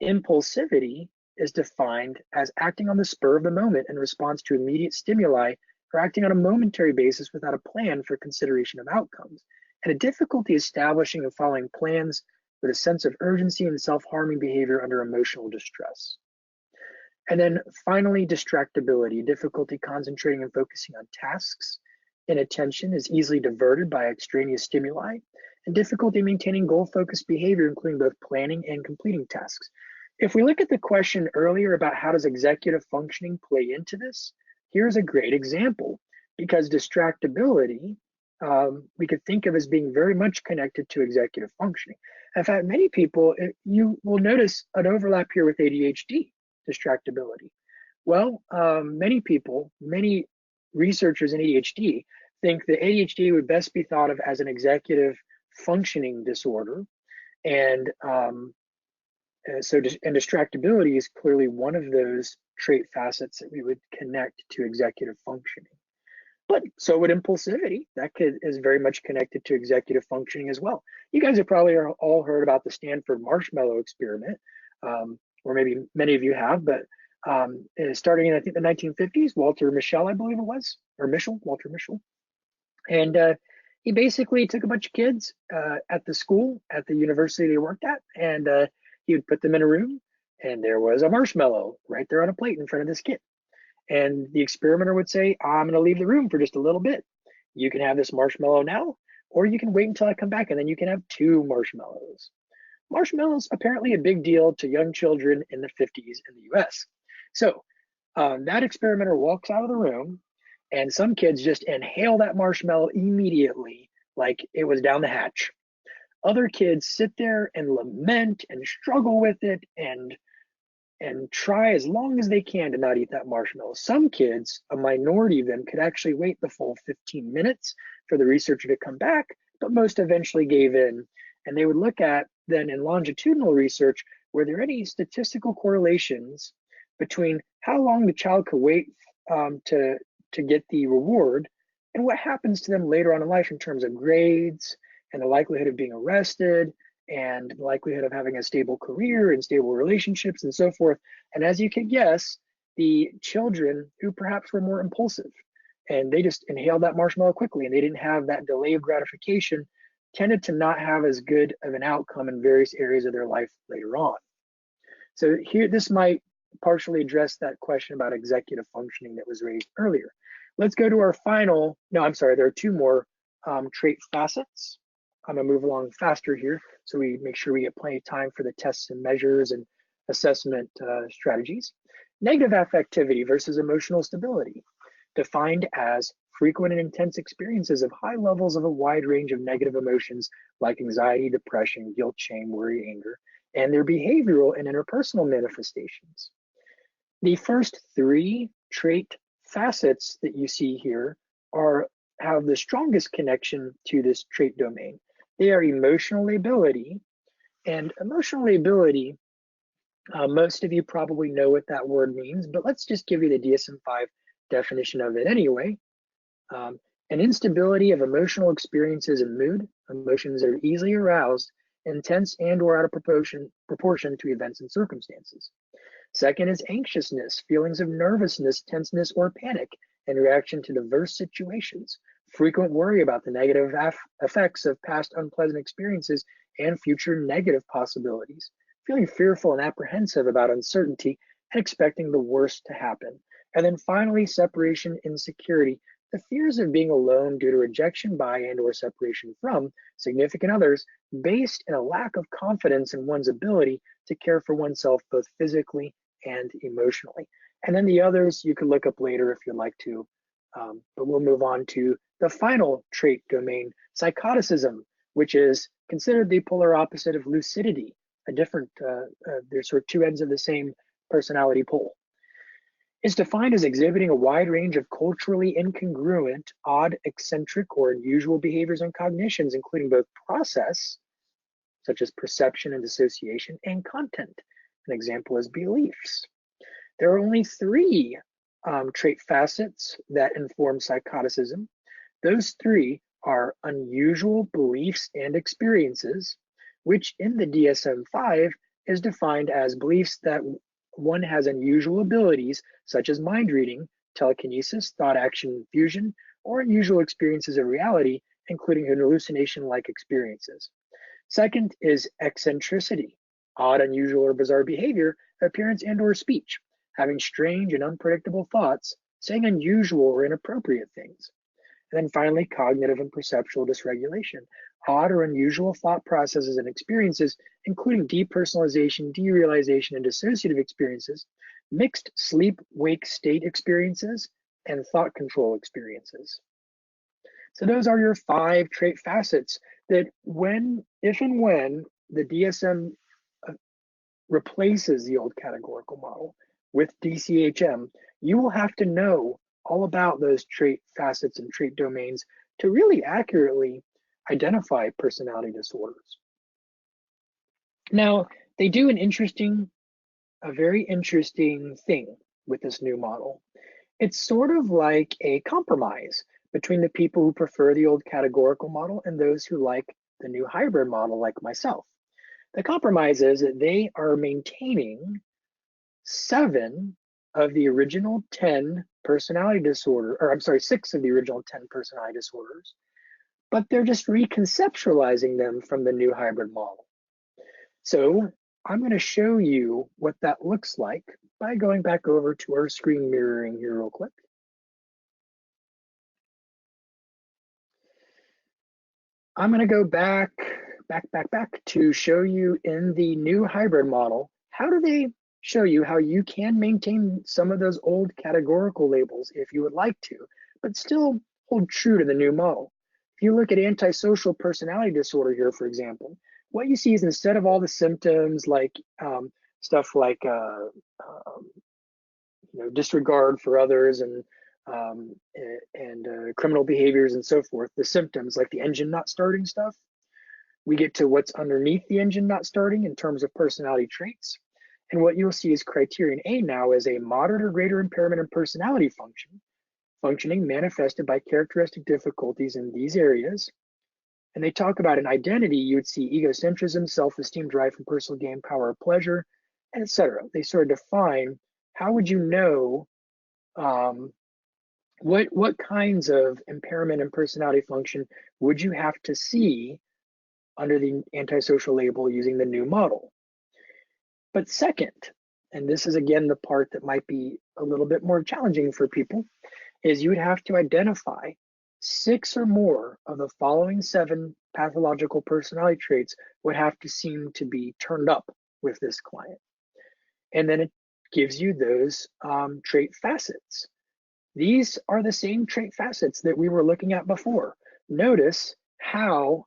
Impulsivity is defined as acting on the spur of the moment in response to immediate stimuli, or acting on a momentary basis without a plan for consideration of outcomes, and a difficulty establishing and following plans with a sense of urgency and self-harming behavior under emotional distress. And then finally, distractibility, difficulty concentrating and focusing on tasks. Inattention is easily diverted by extraneous stimuli, and difficulty maintaining goal-focused behavior, including both planning and completing tasks. If we look at the question earlier about how does executive functioning play into this, here's a great example, because distractibility we could think of as being very much connected to executive functioning. In fact, many people, you will notice an overlap here with ADHD, distractibility. Well, many people, many researchers in ADHD think that ADHD would best be thought of as an executive functioning disorder. And distractibility is clearly one of those trait facets that we would connect to executive functioning. But so would impulsivity. Is very much connected to executive functioning as well. You guys have probably all heard about the Stanford marshmallow experiment, or maybe many of you have, but starting in, I think, the 1950s, Walter Mischel, I believe it was, or Mischel, Walter Mischel. And he basically took a bunch of kids at the school, at the university they worked at, and he would put them in a room, and there was a marshmallow right there on a plate in front of this kid. And the experimenter would say, I'm going to leave the room for just a little bit. You can have this marshmallow now, or you can wait until I come back, and then you can have 2 marshmallows. Marshmallows, apparently a big deal to young children in the 50s in the US. So that experimenter walks out of the room, and some kids just inhale that marshmallow immediately like it was down the hatch. Other kids sit there and lament and struggle with it and try as long as they can to not eat that marshmallow. Some kids, a minority of them, could actually wait the full 15 minutes for the researcher to come back, but most eventually gave in. And they would look at then in longitudinal research, were there any statistical correlations between how long the child could wait to get the reward and what happens to them later on in life in terms of grades and the likelihood of being arrested and the likelihood of having a stable career and stable relationships and so forth. And as you can guess, the children who perhaps were more impulsive and they just inhaled that marshmallow quickly and they didn't have that delay of gratification tended to not have as good of an outcome in various areas of their life later on. So here, this might partially address that question about executive functioning that was raised earlier. Let's go to our final, no, I'm sorry, there are 2 more trait facets. I'm gonna move along faster here so we make sure we get plenty of time for the tests and measures and assessment strategies. Negative affectivity versus emotional stability, defined as frequent and intense experiences of high levels of a wide range of negative emotions like anxiety, depression, guilt, shame, worry, anger, and their behavioral and interpersonal manifestations. The first 3 trait facets that you see here have the strongest connection to this trait domain. They are emotional lability, and emotional lability, most of you probably know what that word means, but let's just give you the DSM-5 definition of it anyway. An instability of emotional experiences and mood, emotions that are easily aroused, intense and or out of proportion to events and circumstances. Second is anxiousness, feelings of nervousness, tenseness, or panic in reaction to diverse situations. Frequent worry about the negative effects of past unpleasant experiences and future negative possibilities. Feeling fearful and apprehensive about uncertainty and expecting the worst to happen. And then finally, separation insecurity, the fears of being alone due to rejection by and or separation from significant others based in a lack of confidence in one's ability to care for oneself both physically and emotionally. And then the others you can look up later if you'd like to, but we'll move on to the final trait domain, psychoticism, which is considered the polar opposite of lucidity, a different, there's sort of 2 ends of the same personality pole. Is defined as exhibiting a wide range of culturally incongruent, odd, eccentric, or unusual behaviors and cognitions, including both process, such as perception and dissociation, and content. An example is beliefs. There are only 3 trait facets that inform psychoticism. Those 3 are unusual beliefs and experiences, which in the DSM-5 is defined as beliefs that one has unusual abilities such as mind reading, telekinesis, thought action fusion, or unusual experiences of reality, including hallucination-like experiences. Second is eccentricity, odd, unusual, or bizarre behavior, appearance, and or speech, having strange and unpredictable thoughts, saying unusual or inappropriate things. And then finally, cognitive and perceptual dysregulation, odd or unusual thought processes and experiences, including depersonalization, derealization, and dissociative experiences, mixed sleep-wake state experiences, and thought control experiences. So those are your 5 trait facets that if and when the DSM replaces the old categorical model with DCHM, you will have to know all about those trait facets and trait domains to really accurately identify personality disorders. Now, they do a very interesting thing with this new model. It's sort of like a compromise between the people who prefer the old categorical model and those who like the new hybrid model like myself. The compromise is that they are maintaining 7 of the original 10 personality disorder, or I'm sorry, 6 of the original 10 personality disorders, but they're just reconceptualizing them from the new hybrid model. So I'm going to show you what that looks like by going back over to our screen mirroring here real quick. I'm going to go back to show you in the new hybrid model, how do they show you how you can maintain some of those old categorical labels if you would like to, but still hold true to the new model. If you look at antisocial personality disorder here, for example, what you see is instead of all the symptoms like stuff like disregard for others and criminal behaviors and so forth, the symptoms like the engine not starting stuff, we get to what's underneath the engine not starting in terms of personality traits. And what you'll see is criterion A now is a moderate or greater impairment in personality functioning manifested by characteristic difficulties in these areas. And they talk about an identity, you would see egocentrism, self-esteem derived from personal gain, power, or pleasure, and etc. They sort of define how would you know what kinds of impairment in personality function would you have to see under the antisocial label using the new model. But second, and this is again the part that might be a little bit more challenging for people, is you would have to identify 6 or more of the following 7 pathological personality traits would have to seem to be turned up with this client. And then it gives you those trait facets. These are the same trait facets that we were looking at before. Notice how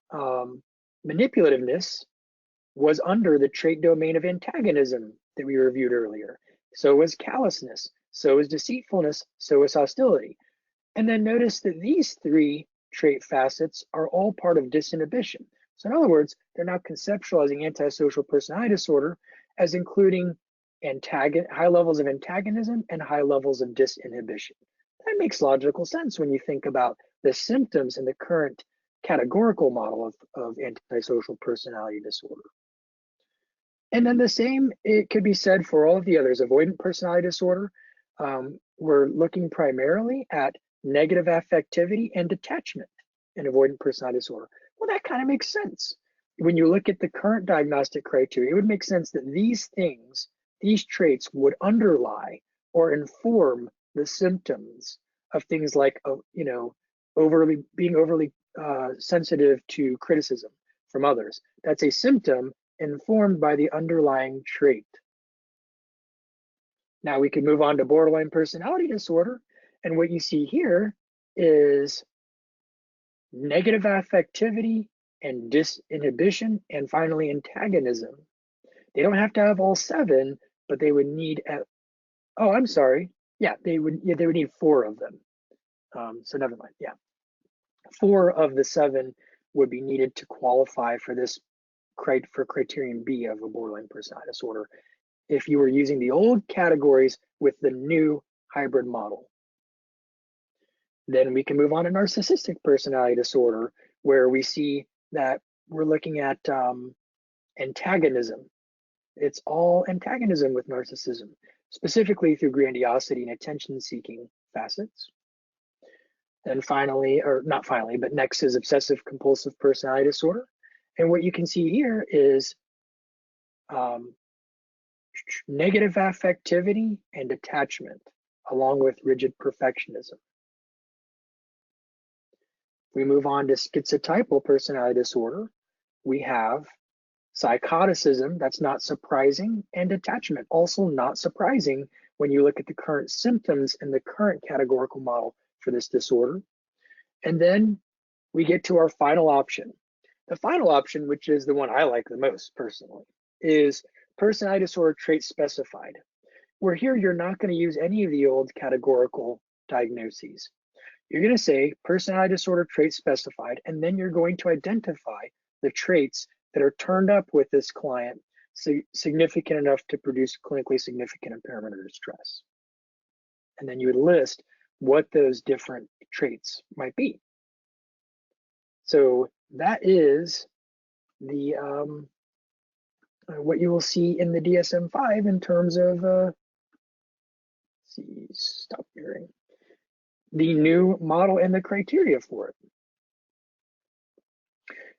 manipulativeness was under the trait domain of antagonism that we reviewed earlier. So was callousness, so is deceitfulness, so is hostility. And then notice that these 3 trait facets are all part of disinhibition. So in other words, they're now conceptualizing antisocial personality disorder as including high levels of antagonism and high levels of disinhibition. That makes logical sense when you think about the symptoms in the current categorical model of antisocial personality disorder. And then the same, it could be said for all of the others. Avoidant personality disorder, we're looking primarily at negative affectivity and detachment in avoidant personality disorder. Well, that kind of makes sense. When you look at the current diagnostic criteria, it would make sense that these things, these traits would underlie or inform the symptoms of things like, being overly sensitive to criticism from others. That's a symptom informed by the underlying trait. Now we can move on to borderline personality disorder. And what you see here is negative affectivity and disinhibition, and finally antagonism. They don't have to have all 7, but they would need, they would need 4 of them. So never mind, 4 of the 7 would be needed to qualify for this for criterion B of a borderline personality disorder if you were using the old categories with the new hybrid model. Then we can move on to narcissistic personality disorder, where we see that we're looking at antagonism. It's all antagonism with narcissism, specifically through grandiosity and attention-seeking facets. And finally, or not finally, but next is obsessive compulsive personality disorder. And what you can see here is negative affectivity and attachment, along with rigid perfectionism. If we move on to schizotypal personality disorder, we have psychoticism, that's not surprising, and detachment, also not surprising when you look at the current symptoms in the current categorical model for this disorder. And then we get to our final option. The final option, which is the one I like the most personally, is personality disorder trait specified, where here you're not going to use any of the old categorical diagnoses. You're going to say personality disorder trait specified, and then you're going to identify the traits that are turned up with this client significant enough to produce clinically significant impairment or distress. And then you would list what those different traits might be. So that is the what you will see in the DSM-5 in terms of stop hearing the new model and the criteria for it.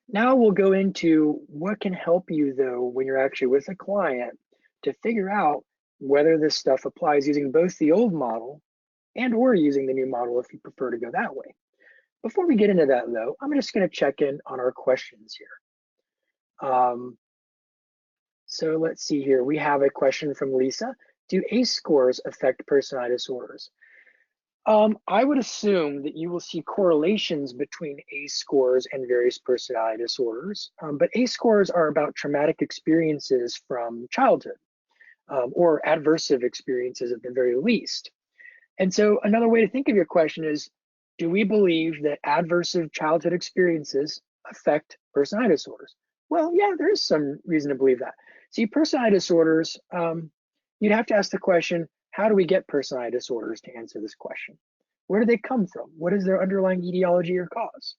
Now we'll go into what can help you though when you're actually with a client to figure out whether this stuff applies using both the old model and or using the new model if you prefer to go that way. Before we get into that though, I'm just going to check in on our questions here. So let's see here. We have a question from Lisa. Do ACE scores affect personality disorders? I would assume that you will see correlations between ACE scores and various personality disorders, but ACE scores are about traumatic experiences from childhood or adversive experiences at the very least. And so another way to think of your question is, do we believe that adversive childhood experiences affect personality disorders? Well, yeah, there is some reason to believe that. See, personality disorders, you'd have to ask the question, how do we get personality disorders to answer this question? Where do they come from? What is their underlying etiology or cause?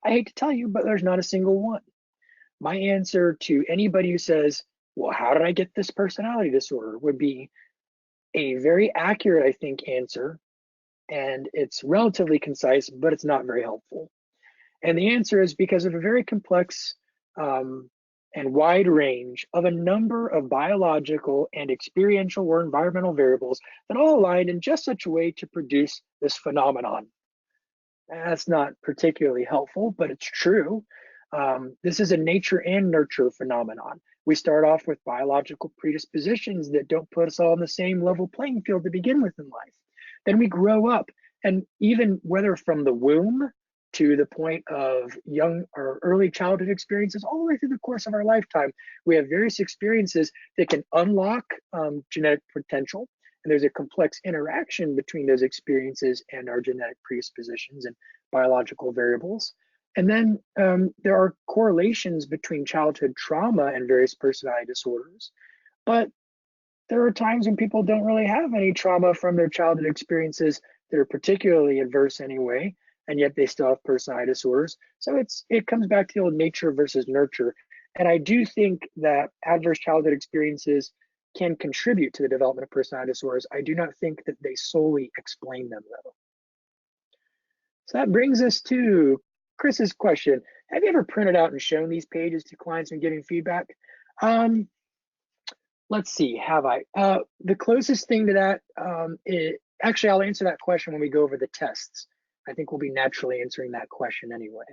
I hate to tell you, but there's not a single one. My answer to anybody who says, well, how did I get this personality disorder would be a very accurate, I think, answer. And it's relatively concise, but it's not very helpful. And the answer is because of a very complex and wide range of a number of biological and experiential or environmental variables that all align in just such a way to produce this phenomenon. That's not particularly helpful, but it's true. This is a nature and nurture phenomenon. We start off with biological predispositions that don't put us all on the same level playing field to begin with in life. Then we grow up, and even whether from the womb to the point of young or early childhood experiences, all the way through the course of our lifetime, we have various experiences that can unlock genetic potential. And there's a complex interaction between those experiences and our genetic predispositions and biological variables. And then there are correlations between childhood trauma and various personality disorders. But there are times when people don't really have any trauma from their childhood experiences that are particularly adverse anyway, and yet they still have personality disorders. So it comes back to the old nature versus nurture. And I do think that adverse childhood experiences can contribute to the development of personality disorders. I do not think that they solely explain them though. So that brings us to Chris's question. Have you ever printed out and shown these pages to clients when giving feedback? Let's see, have I? The closest thing to that, actually I'll answer that question when we go over the tests. I think we'll be naturally answering that question anyway.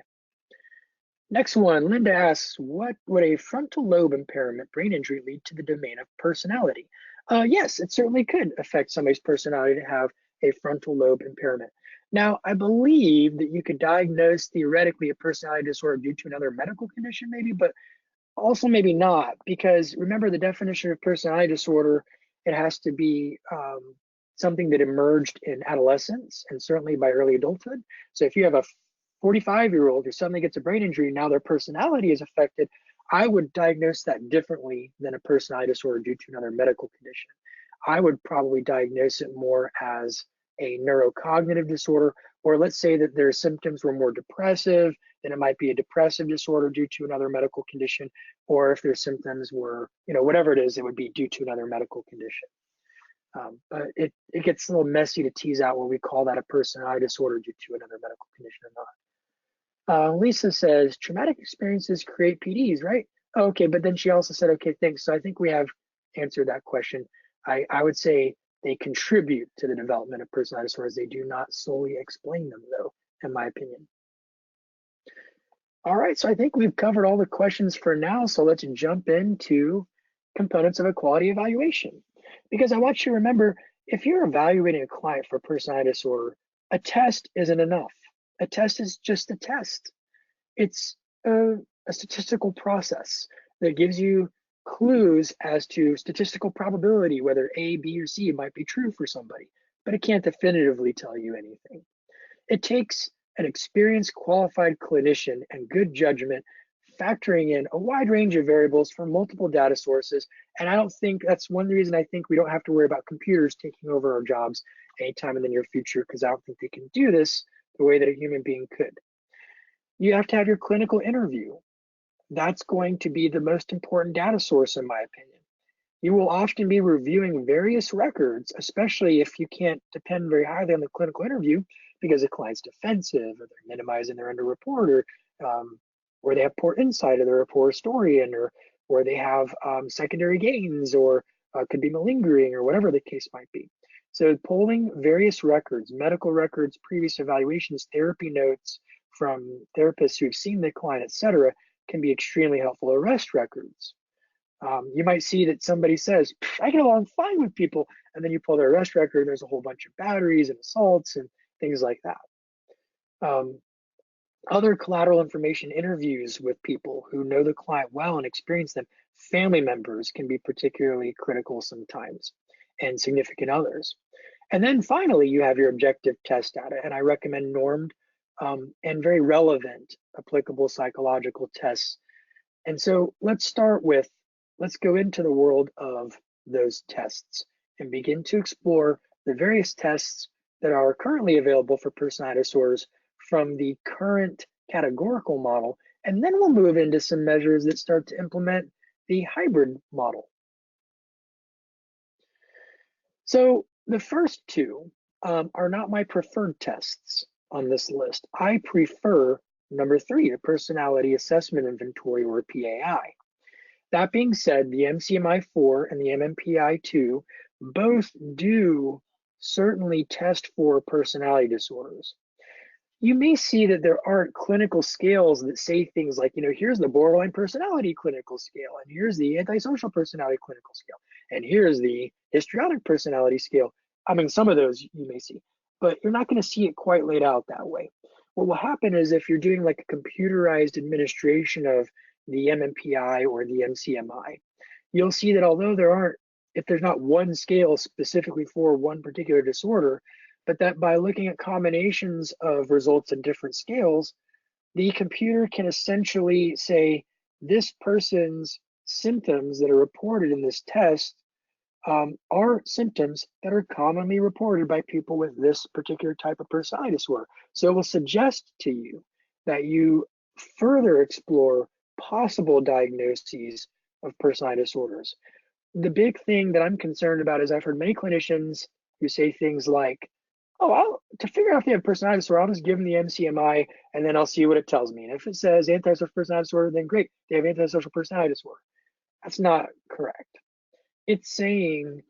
Next one, Linda asks, what would a frontal lobe impairment brain injury lead to the domain of personality? Yes, it certainly could affect somebody's personality to have a frontal lobe impairment. Now, I believe that you could diagnose theoretically a personality disorder due to another medical condition maybe, but also maybe not, because remember the definition of personality disorder, it has to be something that emerged in adolescence and certainly by early adulthood. So if you have a 45-year-old who suddenly gets a brain injury, now their personality is affected, I would diagnose that differently than a personality disorder due to another medical condition. I would probably diagnose it more as a neurocognitive disorder, or let's say that their symptoms were more depressive, then it might be a depressive disorder due to another medical condition, or if their symptoms were, whatever it is, it would be due to another medical condition. But it gets a little messy to tease out when we call that a personality disorder due to another medical condition or not. Lisa says, traumatic experiences create PDs, right? Oh, okay, but then she also said, okay, thanks. So I think we have answered that question. I would say they contribute to the development of personality disorders. They do not solely explain them, though, in my opinion. All right, so I think we've covered all the questions for now. So let's jump into components of a quality evaluation. Because I want you to remember, if you're evaluating a client for personality disorder, a test isn't enough. A test is just a test. It's a statistical process that gives you clues as to statistical probability, whether A, B, or C might be true for somebody, but it can't definitively tell you anything. It takes an experienced, qualified clinician and good judgment factoring in a wide range of variables from multiple data sources. And I don't think that's one reason I think we don't have to worry about computers taking over our jobs anytime in the near future, because I don't think they can do this the way that a human being could. You have to have your clinical interview. That's going to be the most important data source, in my opinion. You will often be reviewing various records, especially if you can't depend very highly on the clinical interview because the client's defensive, or they're minimizing their underreport, or they have poor insight, or they're a poor historian, or they have secondary gains, or could be malingering, or whatever the case might be. So pulling various records, medical records, previous evaluations, therapy notes from therapists who've seen the client, et cetera, can be extremely helpful. Arrest records. You might see that somebody says, I get along fine with people, and then you pull their arrest record and there's a whole bunch of batteries and assaults and things like that. Other collateral information interviews with people who know the client well and experience them, family members, can be particularly critical sometimes, and significant others. And then finally, you have your objective test data, and I recommend normed and very relevant applicable psychological tests. And so let's go into the world of those tests and begin to explore the various tests that are currently available for personality disorders from the current categorical model. And then we'll move into some measures that start to implement the hybrid model. So the first two are not my preferred tests on this list. I prefer number 3, the Personality Assessment Inventory, or PAI. That being said, the MCMI-4 and the MMPI-2 both do certainly test for personality disorders. You may see that there aren't clinical scales that say things like, here's the borderline personality clinical scale, and here's the antisocial personality clinical scale, and here's the histrionic personality scale. I mean, some of those you may see, but you're not going to see it quite laid out that way. What will happen is if you're doing like a computerized administration of the MMPI or the MCMI, you'll see that although if there's not one scale specifically for one particular disorder, but that by looking at combinations of results in different scales, the computer can essentially say this person's symptoms that are reported in this test are symptoms that are commonly reported by people with this particular type of personality disorder. So it will suggest to you that you further explore possible diagnoses of personality disorders. The big thing that I'm concerned about is I've heard many clinicians who say things like, to figure out if they have personality disorder, I'll just give them the MCMI and then I'll see what it tells me. And if it says antisocial personality disorder, then great, they have antisocial personality disorder. That's not correct. It's saying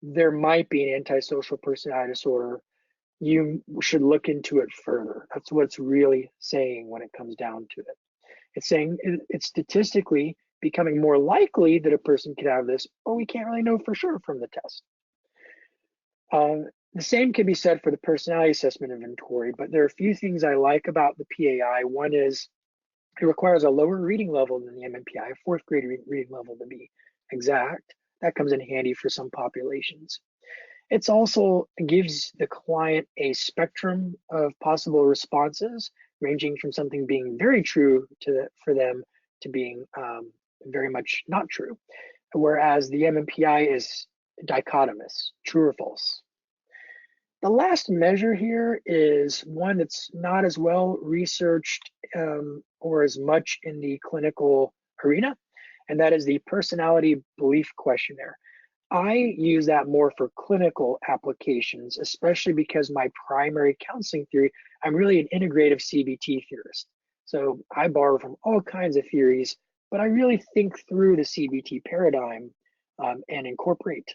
there might be an antisocial personality disorder. You should look into it further. That's what it's really saying when it comes down to it. It's saying it's statistically becoming more likely that a person could have this, but we can't really know for sure from the test. The same can be said for the Personality Assessment Inventory, but there are a few things I like about the PAI. One is it requires a lower reading level than the MMPI, a 4th grade reading level to be exact. That comes in handy for some populations. It also gives the client a spectrum of possible responses, ranging from something being very true for them to being very much not true, whereas the MMPI is dichotomous, true or false. The last measure here is one that's not as well researched or as much in the clinical arena, and that is the Personality Belief Questionnaire. I use that more for clinical applications, especially because my primary counseling theory, I'm really an integrative CBT theorist. So I borrow from all kinds of theories, but I really think through the CBT paradigm and incorporate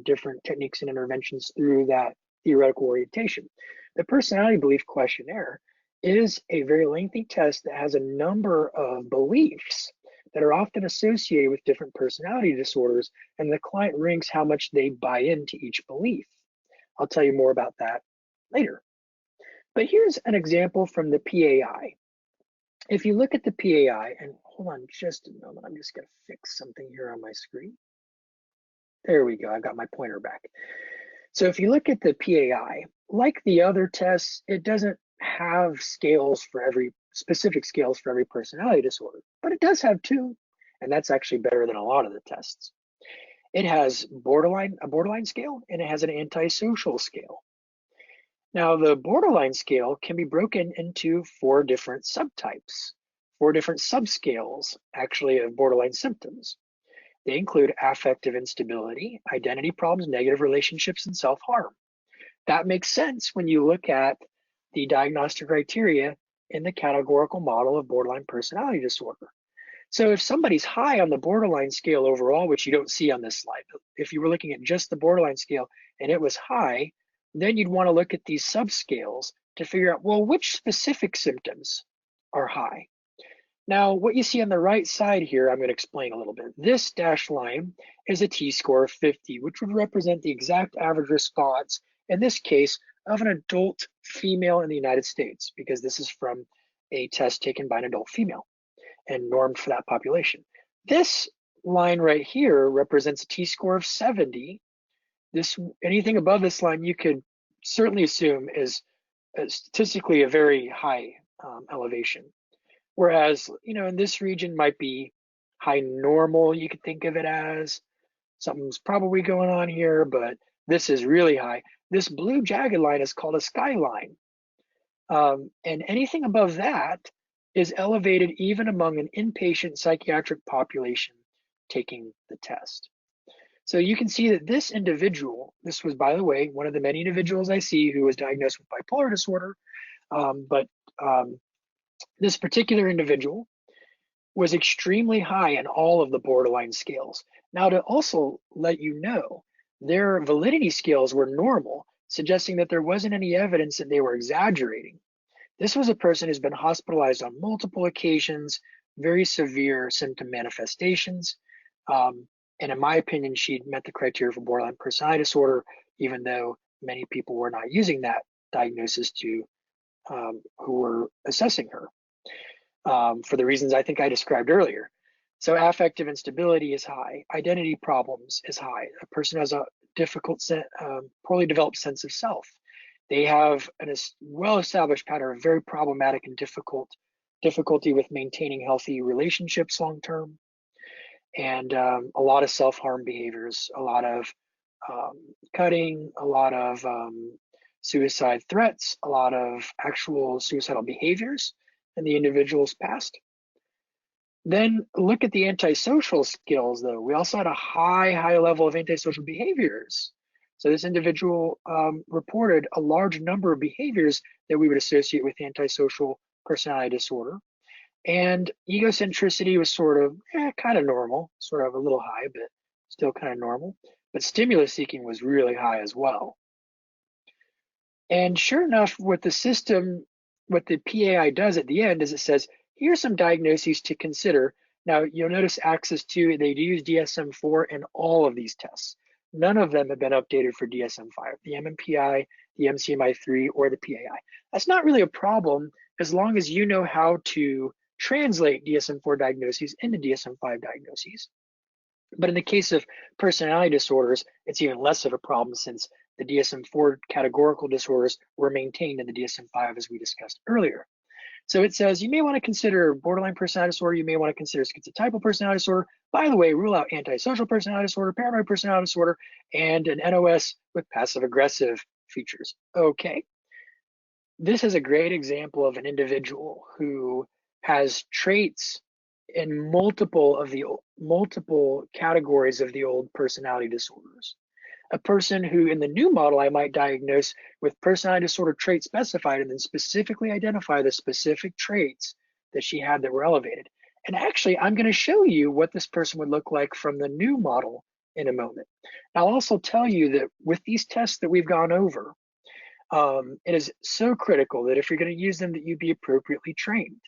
different techniques and interventions through that theoretical orientation. The Personality Belief Questionnaire is a very lengthy test that has a number of beliefs that are often associated with different personality disorders, and the client ranks how much they buy into each belief. I'll tell you more about that later. But here's an example from the PAI. If you look at the PAI, and hold on just a moment, I'm just going to fix something here on my screen. There we go, I got my pointer back. So if you look at the PAI, like the other tests, it doesn't have scales for every specific scales for every personality disorder, but it does have two, and that's actually better than a lot of the tests. It has a borderline scale, and it has an antisocial scale. Now, the borderline scale can be broken into 4 different subtypes, 4 different subscales, actually, of borderline symptoms. They include affective instability, identity problems, negative relationships, and self-harm. That makes sense when you look at the diagnostic criteria in the categorical model of borderline personality disorder. So if somebody's high on the borderline scale overall, which you don't see on this slide, but if you were looking at just the borderline scale and it was high, then you'd want to look at these subscales to figure out, well, which specific symptoms are high? Now, what you see on the right side here, I'm going to explain a little bit. This dashed line is a T-score of 50, which would represent the exact average response, in this case, of an adult female in the United States, because this is from a test taken by an adult female and normed for that population. This line right here represents a T-score of 70. Anything above this line, you could certainly assume is statistically a very high elevation. Whereas, in this region might be high normal, you could think of it as. Something's probably going on here, but this is really high. This blue jagged line is called a skyline. And anything above that is elevated even among an inpatient psychiatric population taking the test. So you can see that this individual, this was, by the way, one of the many individuals I see who was diagnosed with bipolar disorder, this particular individual was extremely high in all of the borderline scales. Now, to also let you know, their validity scales were normal, suggesting that there wasn't any evidence that they were exaggerating. This was a person who's been hospitalized on multiple occasions, very severe symptom manifestations. And in my opinion, she'd met the criteria for borderline personality disorder, even though many people were not using that diagnosis who were assessing her. For the reasons I think I described earlier. So affective instability is high, identity problems is high. A person has a difficult, poorly developed sense of self. They have a well-established pattern of very problematic and difficulty with maintaining healthy relationships long-term, and a lot of self-harm behaviors, a lot of cutting, a lot of suicide threats, a lot of actual suicidal behaviors in the individual's past. Then look at the antisocial skills, though. We also had a high level of antisocial behaviors. So this individual reported a large number of behaviors that we would associate with antisocial personality disorder. And egocentricity was sort of kind of normal, sort of a little high, but still kind of normal. But stimulus seeking was really high as well. And sure enough, what the PAI does at the end is it says, here's some diagnoses to consider. Now, you'll notice Axis 2, they do use DSM-4 in all of these tests. None of them have been updated for DSM-5, the MMPI, the MCMI-3, or the PAI. That's not really a problem as long as you know how to translate DSM-4 diagnoses into DSM-5 diagnoses. But in the case of personality disorders, it's even less of a problem since the DSM-4 categorical disorders were maintained in the DSM-5 as we discussed earlier. So it says you may want to consider borderline personality disorder, you may want to consider schizotypal personality disorder. By the way, rule out antisocial personality disorder, paranoid personality disorder, and an NOS with passive aggressive features. Okay. This is a great example of an individual who has traits in multiple categories of the old personality disorders. A person who in the new model I might diagnose with personality disorder trait specified and then specifically identify the specific traits that she had that were elevated. And actually, I'm going to show you what this person would look like from the new model in a moment. I'll also tell you that with these tests that we've gone over, it is so critical that if you're going to use them that you be appropriately trained.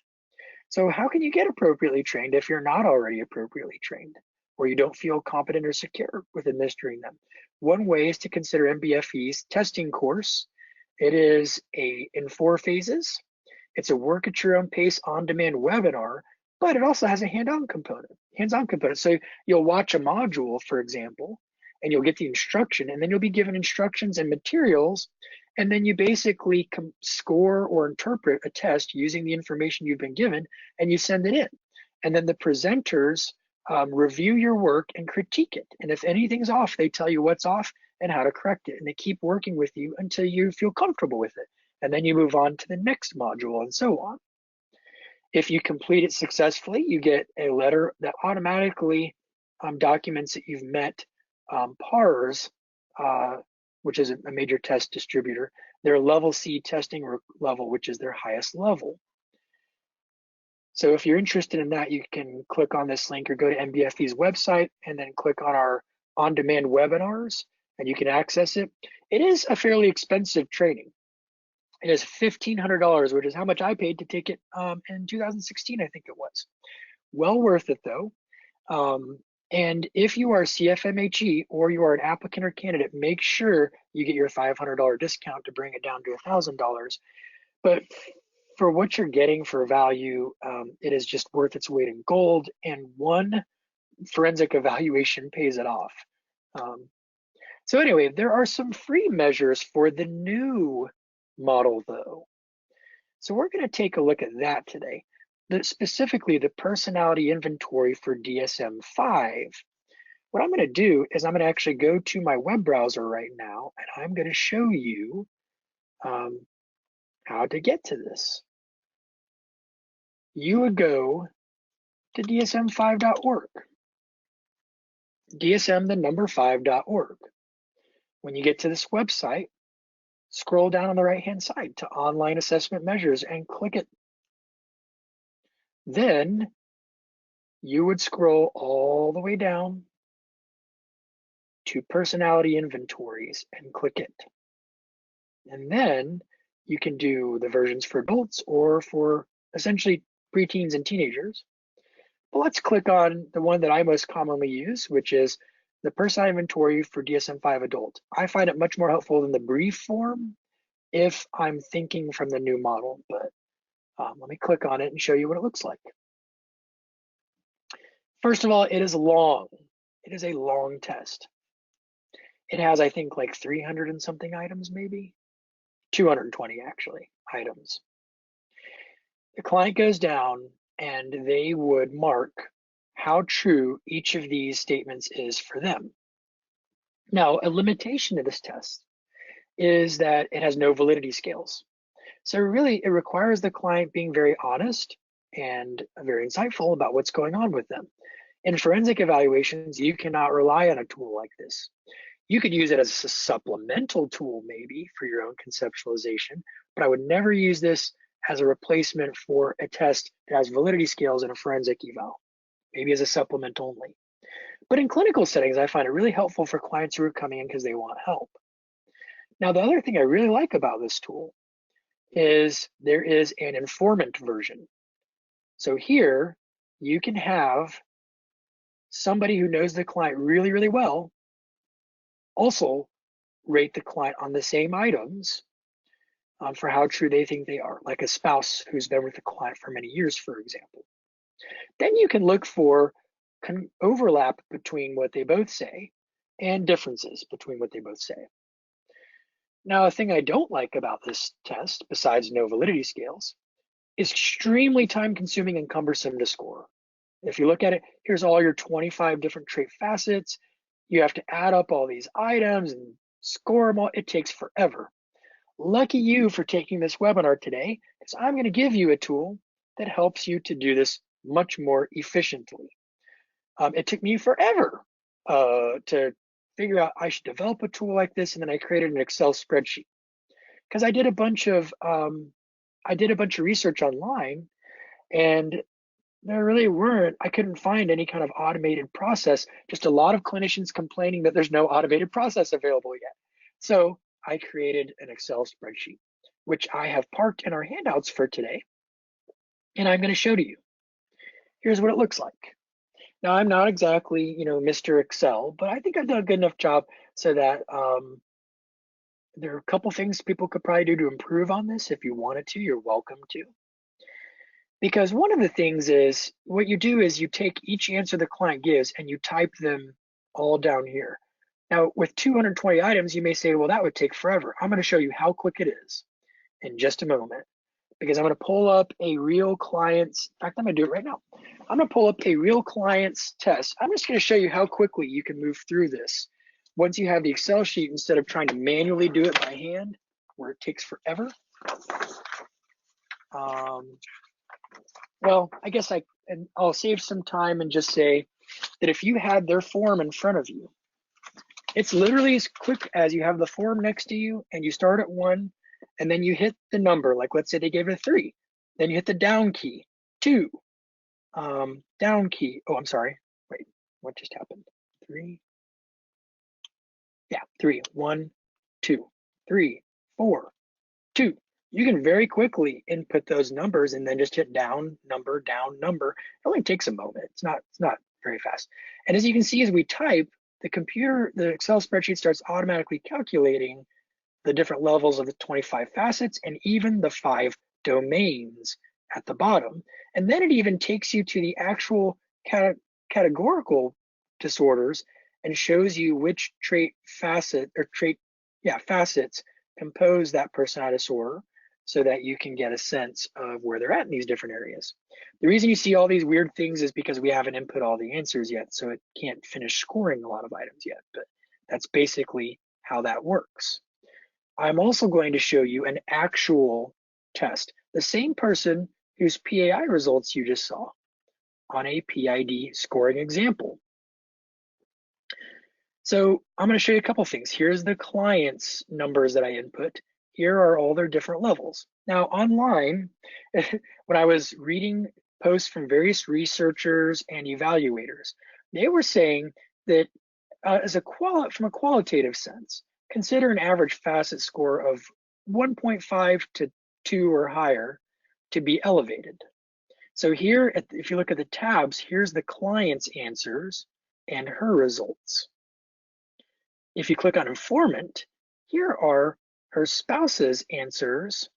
So how can you get appropriately trained if you're not already appropriately trained or you don't feel competent or secure with administering them? One way is to consider MBFE's testing course. It is in 4 phases. It's a work at your own pace on-demand webinar, but it also has a hands-on component. So you'll watch a module, for example, and you'll get the instruction, and then you'll be given instructions and materials, And then you basically score or interpret a test using the information you've been given, and you send it in. And then the presenters review your work and critique it. And if anything's off, they tell you what's off and how to correct it. And they keep working with you until you feel comfortable with it. And then you move on to the next module and so on. If you complete it successfully, you get a letter that automatically documents that you've met PARS, which is a major test distributor, their level C testing level, which is their highest level. So if you're interested in that, you can click on this link or go to NBFE's website and then click on our on-demand webinars and you can access it. It is a fairly expensive training. It is $1,500, which is how much I paid to take it in 2016, I think it was. Well worth it though. And if you are CFMHE or you are an applicant or candidate, make sure you get your $500 discount to bring it down to $1,000. But for what you're getting for value, it is just worth its weight in gold, and one forensic evaluation pays it off. So anyway, there are some free measures for the new model though. So we're going to take a look at that today. Specifically the personality inventory for DSM-5. What I'm going to do is I'm going to actually go to my web browser right now, and I'm going to show you how to get to this. You would go to dsm5.org, dsm5.org. When you get to this website, scroll down on the right-hand side to online assessment measures and click it. Then you would scroll all the way down to personality inventories and click it. And then you can do the versions for adults or for essentially preteens and teenagers. But let's click on the one that I most commonly use, which is the personality inventory for DSM-5 adult. I find it much more helpful than the brief form if I'm thinking from the new model, but let me click on it and show you what it looks like. First of all, it is long. It is a long test. It has, I think, like 300 and something items, maybe 220 actually items. The client goes down and they would mark how true each of these statements is for them. Now, a limitation to this test is that it has no validity scales. So really, it requires the client being very honest and very insightful about what's going on with them. In forensic evaluations, you cannot rely on a tool like this. You could use it as a supplemental tool maybe for your own conceptualization, but I would never use this as a replacement for a test that has validity scales in a forensic eval, maybe as a supplement only. But in clinical settings, I find it really helpful for clients who are coming in because they want help. Now, the other thing I really like about this tool is there is an informant version. So here you can have somebody who knows the client really, really well also rate the client on the same items for how true they think they are, like a spouse who's been with the client for many years, for example. Then you can look for overlap between what they both say and differences between what they both say. Now, a thing I don't like about this test, besides no validity scales, is extremely time-consuming and cumbersome to score. If you look at it, here's all your 25 different trait facets. You have to add up all these items and score them all. It takes forever. Lucky you for taking this webinar today, because I'm going to give you a tool that helps you to do this much more efficiently. It took me forever to figure out I should develop a tool like this, and then I created an Excel spreadsheet because I did a bunch of research online, and there really weren't. I couldn't find any kind of automated process. Just a lot of clinicians complaining that there's no automated process available yet. So I created an Excel spreadsheet, which I have parked in our handouts for today, and I'm going to show to you. Here's what it looks like. Now, I'm not exactly, Mr. Excel, but I think I've done a good enough job so that there are a couple things people could probably do to improve on this. If you wanted to, you're welcome to. Because one of the things is, what you do is you take each answer the client gives and you type them all down here. Now, with 220 items, you may say, well, that would take forever. I'm going to show you how quick it is in just a moment, because I'm going to pull up a real client's, in fact, I'm going to do it right now. I'm going to pull up a real client's test. I'm just going to show you how quickly you can move through this. Once you have the Excel sheet, instead of trying to manually do it by hand, where it takes forever. Well, I guess I'll save some time and just say that if you had their form in front of you, it's literally as quick as you have the form next to you and you start at 1, and then you hit the number, like let's say they gave it a 3. Then you hit the down key, 2, down key. Oh, I'm sorry. Wait, what just happened? 3. Yeah, 3, 1, 2, 3, 4, 2. You can very quickly input those numbers and then just hit down number, down number. It only takes a moment. It's not very fast. And as you can see, as we type, the Excel spreadsheet starts automatically calculating the different levels of the 25 facets and even the 5 domains at the bottom. And then it even takes you to the actual categorical disorders and shows you which facets compose that personality disorder, so that you can get a sense of where they're at in these different areas. The reason you see all these weird things is because we haven't input all the answers yet, so it can't finish scoring a lot of items yet, but that's basically how that works. I'm also going to show you an actual test, the same person whose PAI results you just saw on a PID scoring example. So I'm going to show you a couple things. Here's the client's numbers that I input. Here are all their different levels. Now online, when I was reading posts from various researchers and evaluators, they were saying that from a qualitative sense, consider an average facet score of 1.5 to 2 or higher to be elevated. So here, if you look at the tabs, here's the client's answers and her results. If you click on informant, here are her spouse's answers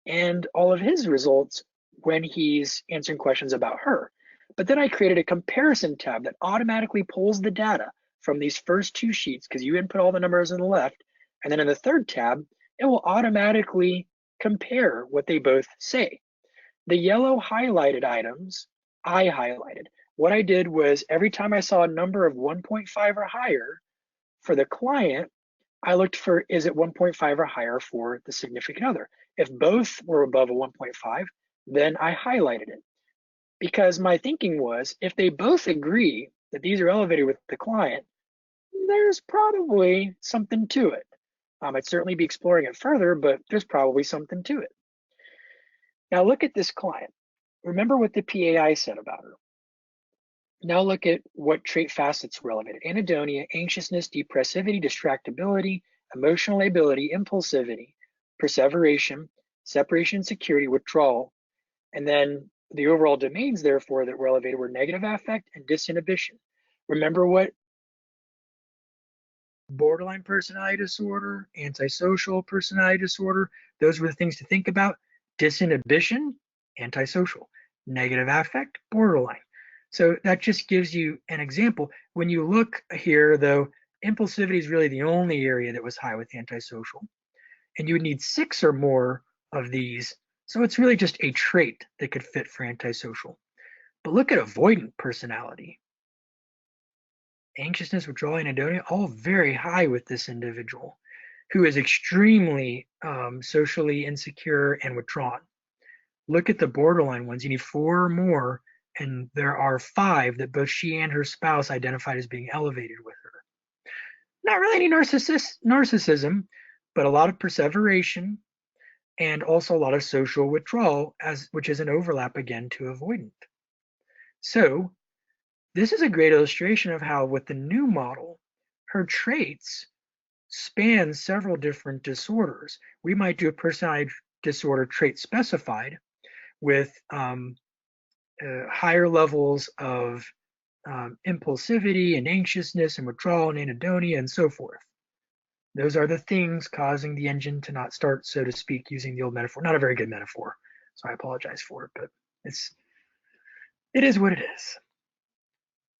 and all of his results when he's answering questions about her. But then I created a comparison tab that automatically pulls the data from these first 2 sheets, because you input all the numbers on the left, and then in the third tab, it will automatically compare what they both say. The yellow highlighted items, I highlighted. What I did was every time I saw a number of 1.5 or higher for the client, I looked for, is it 1.5 or higher for the significant other? If both were above a 1.5, then I highlighted it. Because my thinking was, if they both agree that these are elevated with the client, there's probably something to it. I'd certainly be exploring it further, but there's probably something to it. Now look at this client. Remember what the PAI said about her. Now look at what trait facets were elevated: anhedonia, anxiousness, depressivity, distractibility, emotional ability, impulsivity, perseveration, separation, security, withdrawal. And then the overall domains, therefore, that were elevated were negative affect and disinhibition. Remember what borderline personality disorder, antisocial personality disorder, those were the things to think about. Disinhibition, antisocial. Negative affect, borderline. So that just gives you an example. When you look here, though, impulsivity is really the only area that was high with antisocial. And you would need 6 or more of these. So it's really just a trait that could fit for antisocial. But look at avoidant personality. Anxiousness, withdrawal, anhedonia, all very high with this individual, who is extremely socially insecure and withdrawn. Look at the borderline ones. You need 4 or more, and there are 5 that both she and her spouse identified as being elevated with her. Not really any narcissism, but a lot of perseveration, and also a lot of social withdrawal, which is an overlap again to avoidant. So this is a great illustration of how, with the new model, her traits span several different disorders. We might do a personality disorder trait specified with higher levels of impulsivity and anxiousness and withdrawal and anhedonia and so forth. Those are the things causing the engine to not start, so to speak, using the old metaphor. Not a very good metaphor, so I apologize for it, but it is what it is.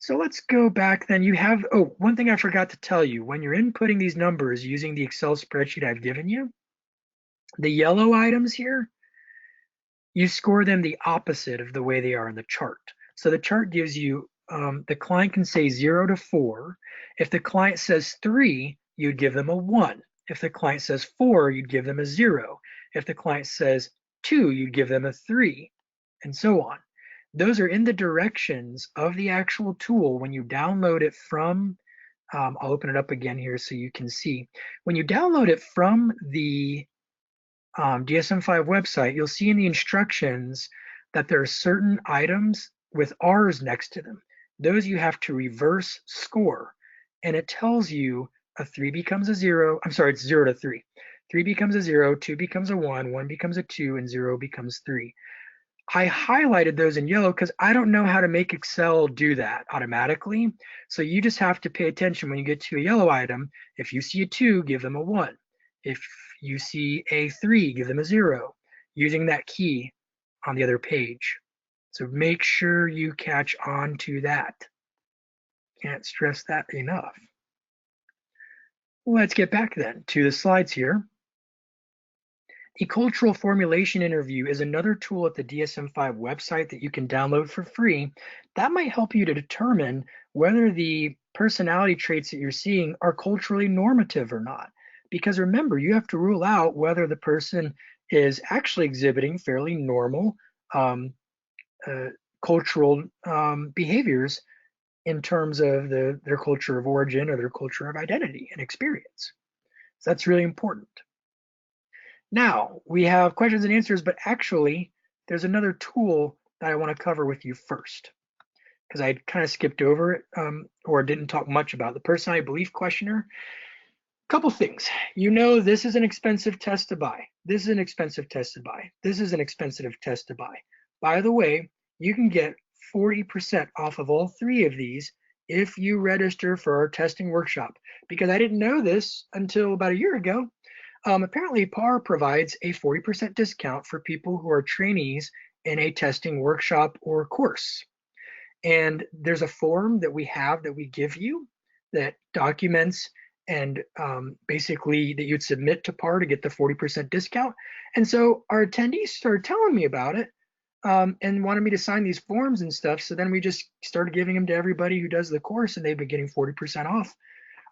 So let's go back then. You have, oh, one thing I forgot to tell you. When you're inputting these numbers using the Excel spreadsheet I've given you, the yellow items here, you score them the opposite of the way they are in the chart. So the chart gives you, the client can say 0 to 4. If the client says 3, you'd give them a 1. If the client says 4, you'd give them a 0. If the client says 2, you'd give them a 3, and so on. Those are in the directions of the actual tool when you download it from, I'll open it up again here so you can see. When you download it from the DSM-5 website, you'll see in the instructions that there are certain items with R's next to them. Those you have to reverse score. And it tells you a 3 becomes a 0. I'm sorry, it's 0 to 3. 3 becomes a 0, 2 becomes a 1, 1 becomes a 2, and 0 becomes 3. I highlighted those in yellow because I don't know how to make Excel do that automatically. So you just have to pay attention when you get to a yellow item. If you see a 2, give them a 1. If you see a 3, give them a 0, using that key on the other page. So make sure you catch on to that. Can't stress that enough. Let's get back then to the slides here. The cultural formulation interview is another tool at the DSM-5 website that you can download for free. That might help you to determine whether the personality traits that you're seeing are culturally normative or not. Because remember, you have to rule out whether the person is actually exhibiting fairly normal cultural behaviors in terms of their culture of origin or their culture of identity and experience. So that's really important. Now, we have questions and answers, but actually, there's another tool that I want to cover with you first, because I kind of skipped over it or didn't talk much about the personality belief questionnaire. Couple things. You know, this is an expensive test to buy. This is an expensive test to buy. This is an expensive test to buy. By the way, you can get 40% off of all 3 of these if you register for our testing workshop, because I didn't know this until about a year ago. Apparently, PAR provides a 40% discount for people who are trainees in a testing workshop or course. And there's a form that we have that we give you that documents and basically that you'd submit to PAR to get the 40% discount. And so our attendees started telling me about it and wanted me to sign these forms and stuff. So then we just started giving them to everybody who does the course, and they've been getting 40% off.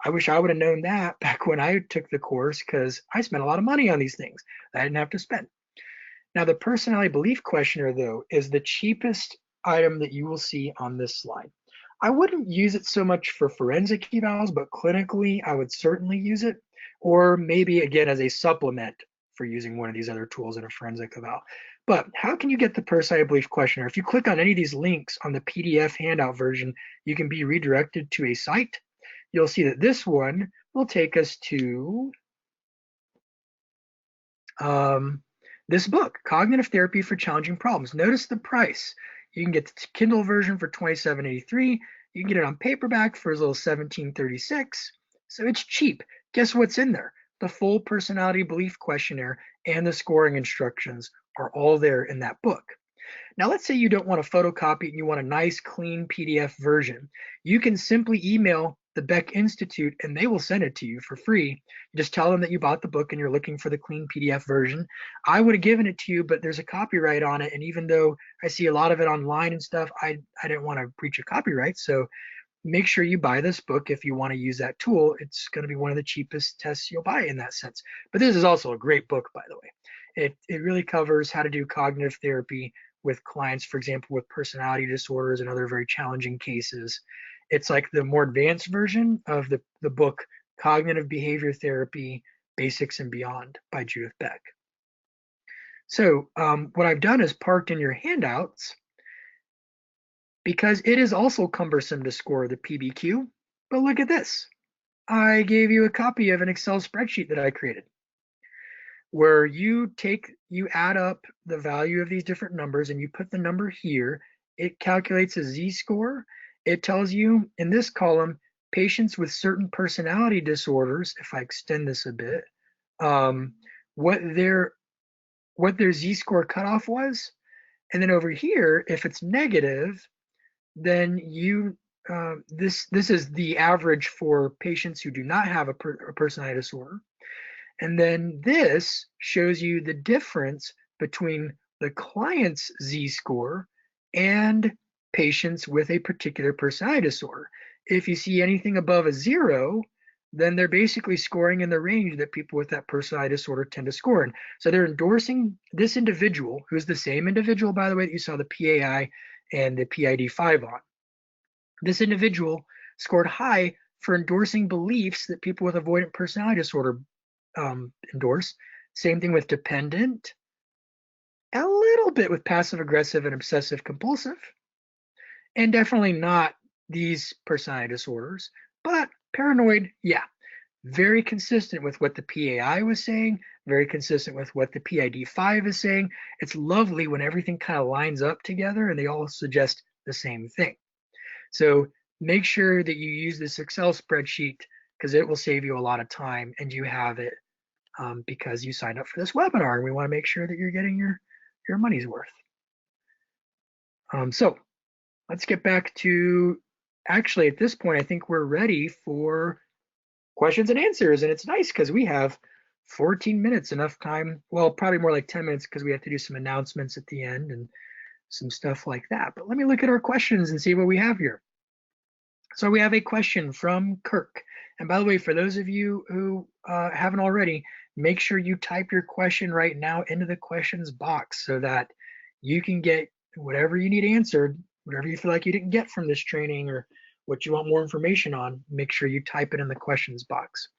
I wish I would have known that back when I took the course, because I spent a lot of money on these things that I didn't have to spend. Now, the personality belief questionnaire, though, is the cheapest item that you will see on this slide. I wouldn't use it so much for forensic evals, but clinically, I would certainly use it, or maybe again as a supplement for using one of these other tools in a forensic eval. But how can you get the personality belief questionnaire? If you click on any of these links on the PDF handout version, you can be redirected to a site. You'll see that this one will take us to this book, Cognitive Therapy for Challenging Problems. Notice the price. You can get the Kindle version for $27.83. You can get it on paperback for as little as $17.36. So it's cheap. Guess what's in there? The full personality belief questionnaire and the scoring instructions are all there in that book. Now, let's say you don't want to photocopy it and you want a nice, clean PDF version. You can simply email the Beck Institute and they will send it to you for free. You just tell them that you bought the book and you're looking for the clean PDF version. I would have given it to you, but there's a copyright on it. And even though I see a lot of it online and stuff, I didn't want to breach a copyright. So make sure you buy this book if you want to use that tool. It's going to be one of the cheapest tests you'll buy in that sense. But this is also a great book, by the way. It really covers how to do cognitive therapy with clients, for example, with personality disorders and other very challenging cases. It's like the more advanced version of the book, Cognitive Behavior Therapy, Basics and Beyond by Judith Beck. So what I've done is parked in your handouts, because it is also cumbersome to score the PBQ. But look at this. I gave you a copy of an Excel spreadsheet that I created, where you add up the value of these different numbers and you put the number here. It calculates a z-score. It tells you in this column, patients with certain personality disorders, if I extend this a bit, what their z-score cutoff was. And then over here, if it's negative, then you this is the average for patients who do not have a personality disorder. And then this shows you the difference between the client's Z-score and patients with a particular personality disorder. If you see anything above a 0, then they're basically scoring in the range that people with that personality disorder tend to score in. So they're endorsing this individual, who's the same individual, by the way, that you saw the PAI and the PID-5 on. This individual scored high for endorsing beliefs that people with avoidant personality disorder endorse. Same thing with dependent, a little bit with passive aggressive and obsessive compulsive, and definitely not these personality disorders, but paranoid, yeah, very consistent with what the PAI was saying, very consistent with what the PID-5 is saying. It's lovely when everything kind of lines up together and they all suggest the same thing. So make sure that you use this Excel spreadsheet because it will save you a lot of time, and you have it because you signed up for this webinar, and we want to make sure that you're getting your money's worth. So let's get back to, actually at this point, I think we're ready for questions and answers, and it's nice because we have 14 minutes, enough time, well, probably more like 10 minutes because we have to do some announcements at the end and some stuff like that. But let me look at our questions and see what we have here. So we have a question from Kirk. And by the way, for those of you who haven't already, make sure you type your question right now into the questions box so that you can get whatever you need answered, whatever you feel like you didn't get from this training or what you want more information on, make sure you type it in the questions box.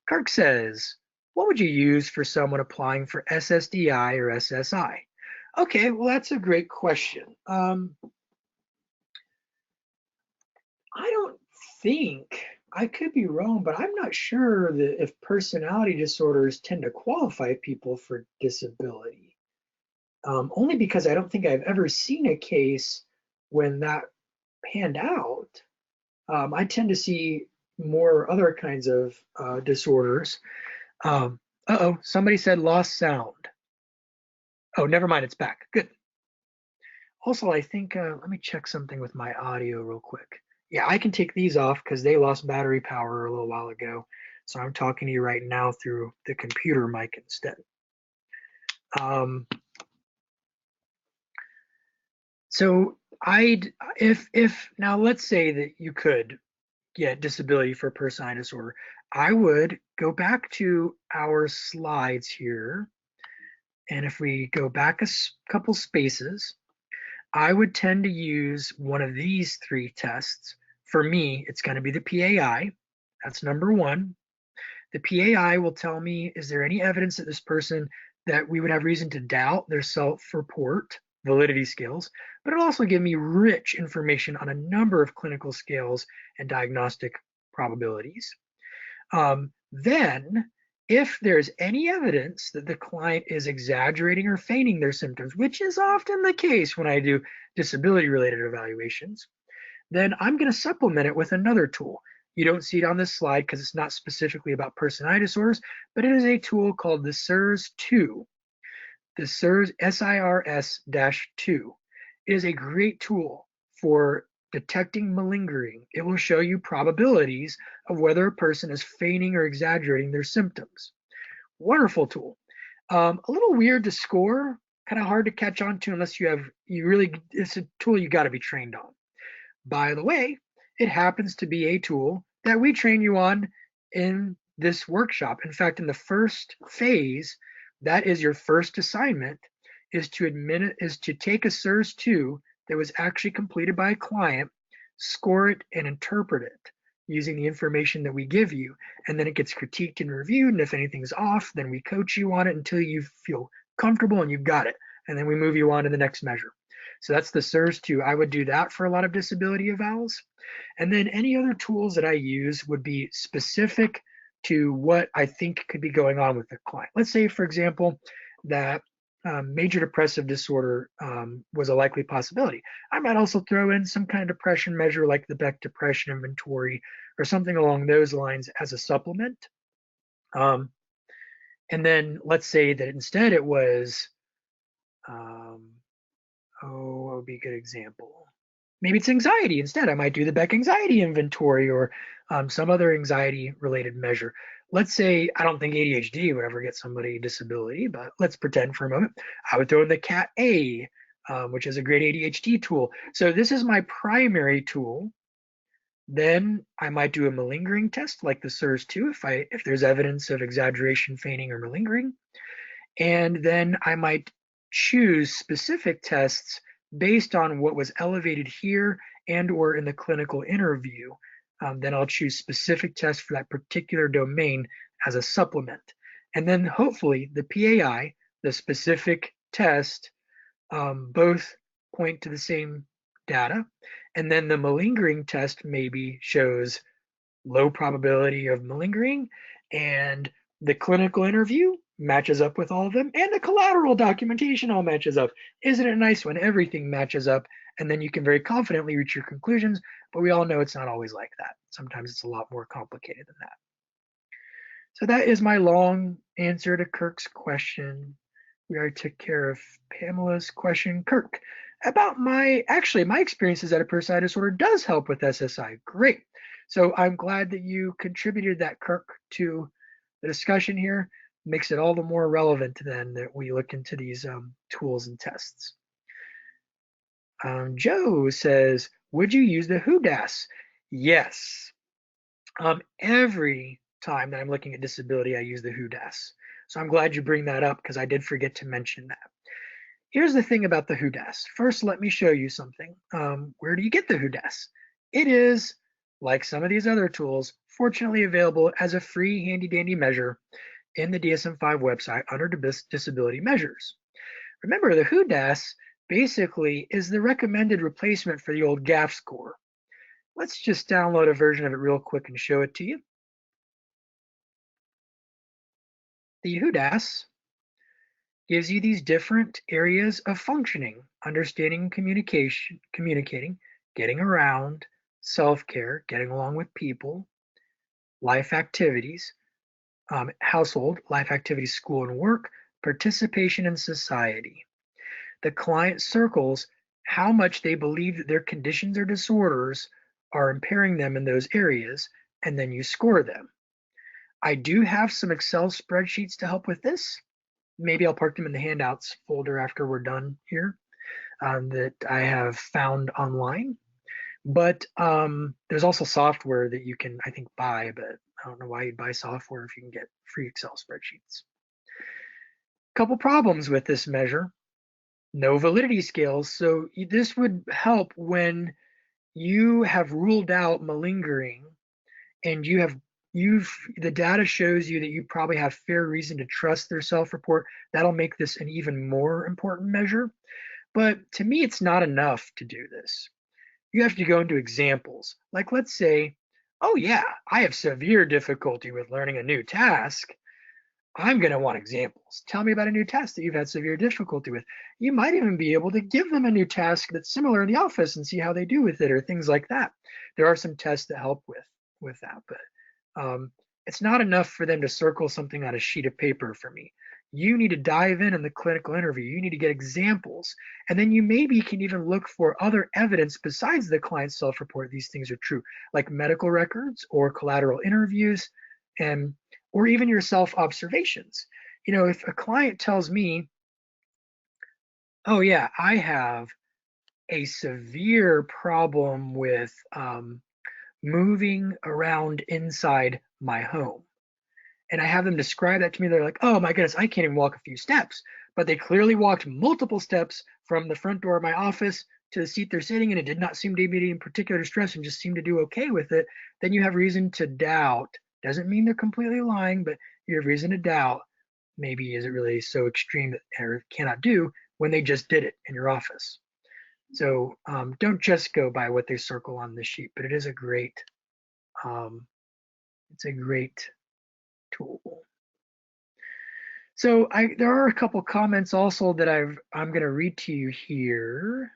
Kirk says, what would you use for someone applying for SSDI or SSI? Okay, well, that's a great question. I don't think, I could be wrong, but I'm not sure that if personality disorders tend to qualify people for disability. Only because I don't think I've ever seen a case when that panned out. I tend to see more other kinds of disorders. Uh-oh, somebody said lost sound. Oh, never mind, it's back. Good. Also, I think, let me check something with my audio real quick. Yeah, I can take these off because they lost battery power a little while ago. So I'm talking to you right now through the computer mic instead. So if now let's say that you could get disability for personality disorder, I would go back to our slides here. And if we go back a couple spaces, I would tend to use one of these 3 tests. For me, it's going to be the PAI. That's number 1. The PAI will tell me, is there any evidence that this person that we would have reason to doubt their self-report validity skills, but it'll also give me rich information on a number of clinical scales and diagnostic probabilities. Then, if there's any evidence that the client is exaggerating or feigning their symptoms, which is often the case when I do disability-related evaluations, then I'm going to supplement it with another tool. You don't see it on this slide because it's not specifically about personality disorders, but it is a tool called the SIRS-2. The SIRS, SIRS-2. It is a great tool for detecting malingering. It will show you probabilities of whether a person is feigning or exaggerating their symptoms. Wonderful tool. A little weird to score, kind of hard to catch on to unless it's a tool you got to be trained on. By the way, it happens to be a tool that we train you on in this workshop. In fact, in the first phase, that is your first assignment, is to take a SIRS-2 that was actually completed by a client, score it, and interpret it using the information that we give you. And then it gets critiqued and reviewed. And if anything's off, then we coach you on it until you feel comfortable and you've got it. And then we move you on to the next measure. So that's the SIRS-2. I would do that for a lot of disability evals. And then any other tools that I use would be specific to what I think could be going on with the client. Let's say, for example, that major depressive disorder was a likely possibility. I might also throw in some kind of depression measure like the Beck Depression Inventory or something along those lines as a supplement. And then let's say that instead it was, what would be a good example? Maybe it's anxiety instead. I might do the Beck anxiety inventory or some other anxiety related measure. Let's say I don't think ADHD would ever get somebody a disability, but let's pretend for a moment. I would throw in the CAT A, which is a great ADHD tool. So this is my primary tool. Then I might do a malingering test like the SIRS-2 if there's evidence of exaggeration, feigning, or malingering. And then I might choose specific tests based on what was elevated here and or in the clinical interview. Then I'll choose specific tests for that particular domain as a supplement. And then hopefully the PAI, the specific test, both point to the same data. And then the malingering test maybe shows low probability of malingering, and the clinical interview matches up with all of them, and the collateral documentation all matches up. Isn't it nice when everything matches up and then you can very confidently reach your conclusions? But we all know it's not always like that. Sometimes it's a lot more complicated than that. So that is my long answer to Kirk's question. We already took care of Pamela's question. Kirk, about my experiences that a personality disorder does help with SSI. Great. So I'm glad that you contributed that, Kirk, to the discussion here. Makes it all the more relevant then that we look into these tools and tests. Joe says, would you use the HUDAS? Yes. Every time that I'm looking at disability, I use the HUDAS. So I'm glad you bring that up because I did forget to mention that. Here's the thing about the HUDAS. First, let me show you something. Where do you get the HUDAS? It is, like some of these other tools, fortunately available as a free handy-dandy measure in the DSM-5 website under disability measures. Remember, the HUDAS basically is the recommended replacement for the old GAF score. Let's just download a version of it real quick and show it to you. The HUDAS gives you these different areas of functioning: understanding, communication, communicating, getting around, self-care, getting along with people, life activities, household, life activities, school and work, participation in society. The client circles how much they believe that their conditions or disorders are impairing them in those areas, and then you score them. I do have some Excel spreadsheets to help with this. Maybe I'll park them in the handouts folder after we're done here that I have found online. But there's also software that you can, I think, buy, but I don't know why you'd buy software if you can get free Excel spreadsheets. Couple problems with this measure: no validity scales. So this would help when you have ruled out malingering and the data shows you that you probably have fair reason to trust their self-report. That'll make this an even more important measure. But to me, it's not enough to do this. You have to go into examples. Like, let's say, oh yeah, I have severe difficulty with learning a new task. I'm going to want examples. Tell me about a new task that you've had severe difficulty with. You might even be able to give them a new task that's similar in the office and see how they do with it, or things like that. There are some tests that help with that, but it's not enough for them to circle something on a sheet of paper for me. You need to dive in the clinical interview. You need to get examples. And then you maybe can even look for other evidence besides the client's self-report these things are true, like medical records or collateral interviews, or even your self-observations. You know, if a client tells me, oh yeah, I have a severe problem with moving around inside my home, and I have them describe that to me, they're like, oh my goodness, I can't even walk a few steps. But they clearly walked multiple steps from the front door of my office to the seat they're sitting in. It did not seem to be in particular distress and just seemed to do okay with it. Then you have reason to doubt. Doesn't mean they're completely lying, but you have reason to doubt, maybe is it really so extreme that they cannot do when they just did it in your office. So don't just go by what they circle on the sheet, but it is a great, it's a great tool. So there are a couple comments also that I'm going to read to you here.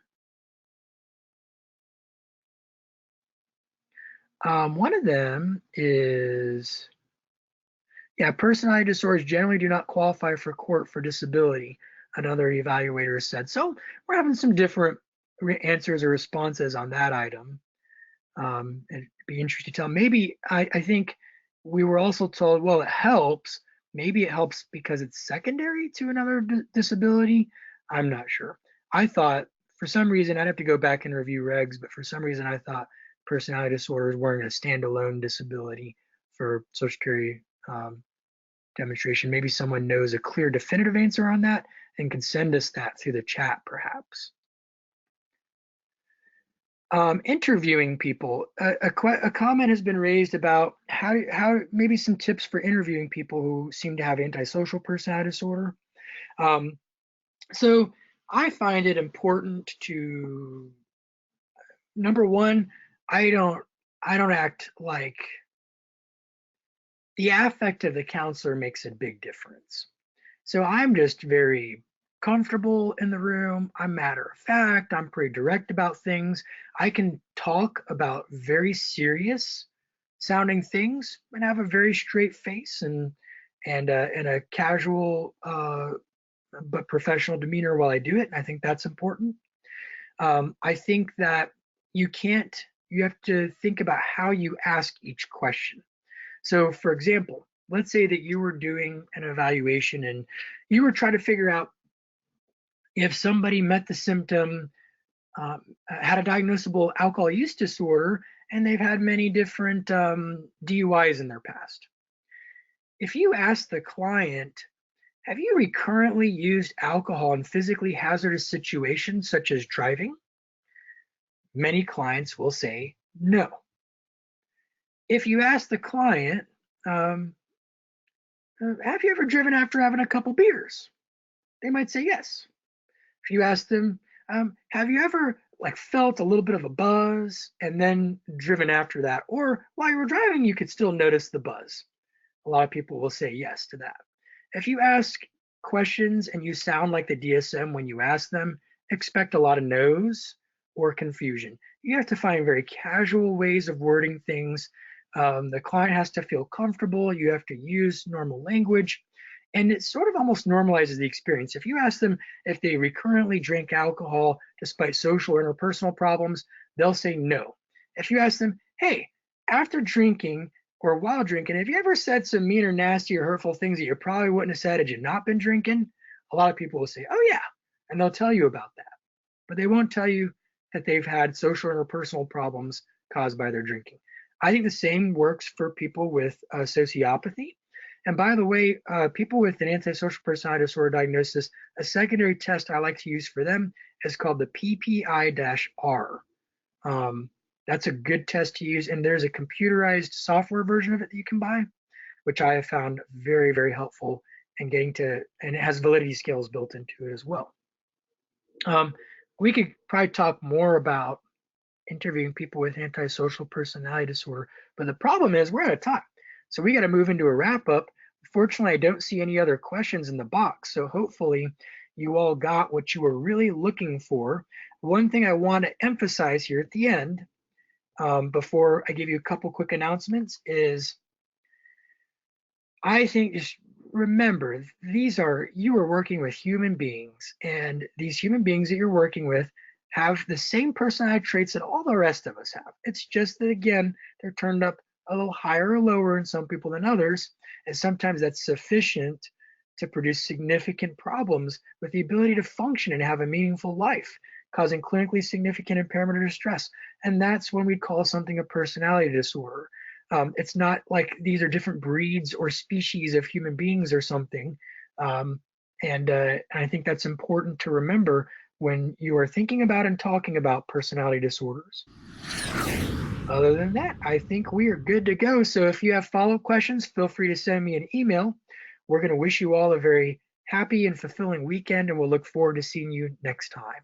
One of them is, yeah, personality disorders generally do not qualify for court for disability, another evaluator said. So we're having some different answers or responses on that item. It'd be interesting to tell. Maybe I think we were also told, well, it helps. Maybe it helps because it's secondary to another disability. I'm not sure. I thought for some reason, I'd have to go back and review regs, but for some reason I thought personality disorders weren't a standalone disability for Social Security demonstration. Maybe someone knows a clear definitive answer on that and can send us that through the chat perhaps. Interviewing people. A comment has been raised about how maybe some tips for interviewing people who seem to have antisocial personality disorder. So I find it important to, number one, I don't act like, the affect of the counselor makes a big difference. So I'm just very comfortable in the room. I'm matter of fact. I'm pretty direct about things. I can talk about very serious sounding things and have a very straight face and a casual but professional demeanor while I do it. And I think that's important. I think that you have to think about how you ask each question. So for example, let's say that you were doing an evaluation and you were trying to figure out if somebody met the symptom, had a diagnosable alcohol use disorder, and they've had many different DUIs in their past. If you ask the client, have you recurrently used alcohol in physically hazardous situations such as driving? Many clients will say no. If you ask the client, have you ever driven after having a couple beers? They might say yes. If you ask them, have you ever felt a little bit of a buzz and then driven after that? Or while you were driving, you could still notice the buzz. A lot of people will say yes to that. If you ask questions and you sound like the DSM when you ask them, expect a lot of no's or confusion. You have to find very casual ways of wording things. The client has to feel comfortable. You have to use normal language. And it sort of almost normalizes the experience. If you ask them if they recurrently drink alcohol despite social or interpersonal problems, they'll say no. If you ask them, hey, after drinking or while drinking, have you ever said some mean or nasty or hurtful things that you probably wouldn't have said had you not been drinking? A lot of people will say, oh yeah, and they'll tell you about that. But they won't tell you that they've had social or interpersonal problems caused by their drinking. I think the same works for people with sociopathy. And by the way, people with an antisocial personality disorder diagnosis, a secondary test I like to use for them is called the PPI-R. That's a good test to use, and there's a computerized software version of it that you can buy, which I have found very, very helpful in getting to, and it has validity scales built into it as well. We could probably talk more about interviewing people with antisocial personality disorder, but the problem is we're out of time. So we got to move into a wrap up. Fortunately, I don't see any other questions in the box. So hopefully you all got what you were really looking for. One thing I want to emphasize here at the end, before I give you a couple quick announcements, is I think just remember, you are working with human beings, and these human beings that you're working with have the same personality traits that all the rest of us have. It's just that, again, they're turned up a little higher or lower in some people than others, and sometimes that's sufficient to produce significant problems with the ability to function and have a meaningful life, causing clinically significant impairment or distress. And that's when we call something a personality disorder. It's not like these are different breeds or species of human beings or something. And I think that's important to remember when you are thinking about and talking about personality disorders. Other than that, I think we are good to go. So if you have follow-up questions, feel free to send me an email. We're going to wish you all a very happy and fulfilling weekend, and we'll look forward to seeing you next time.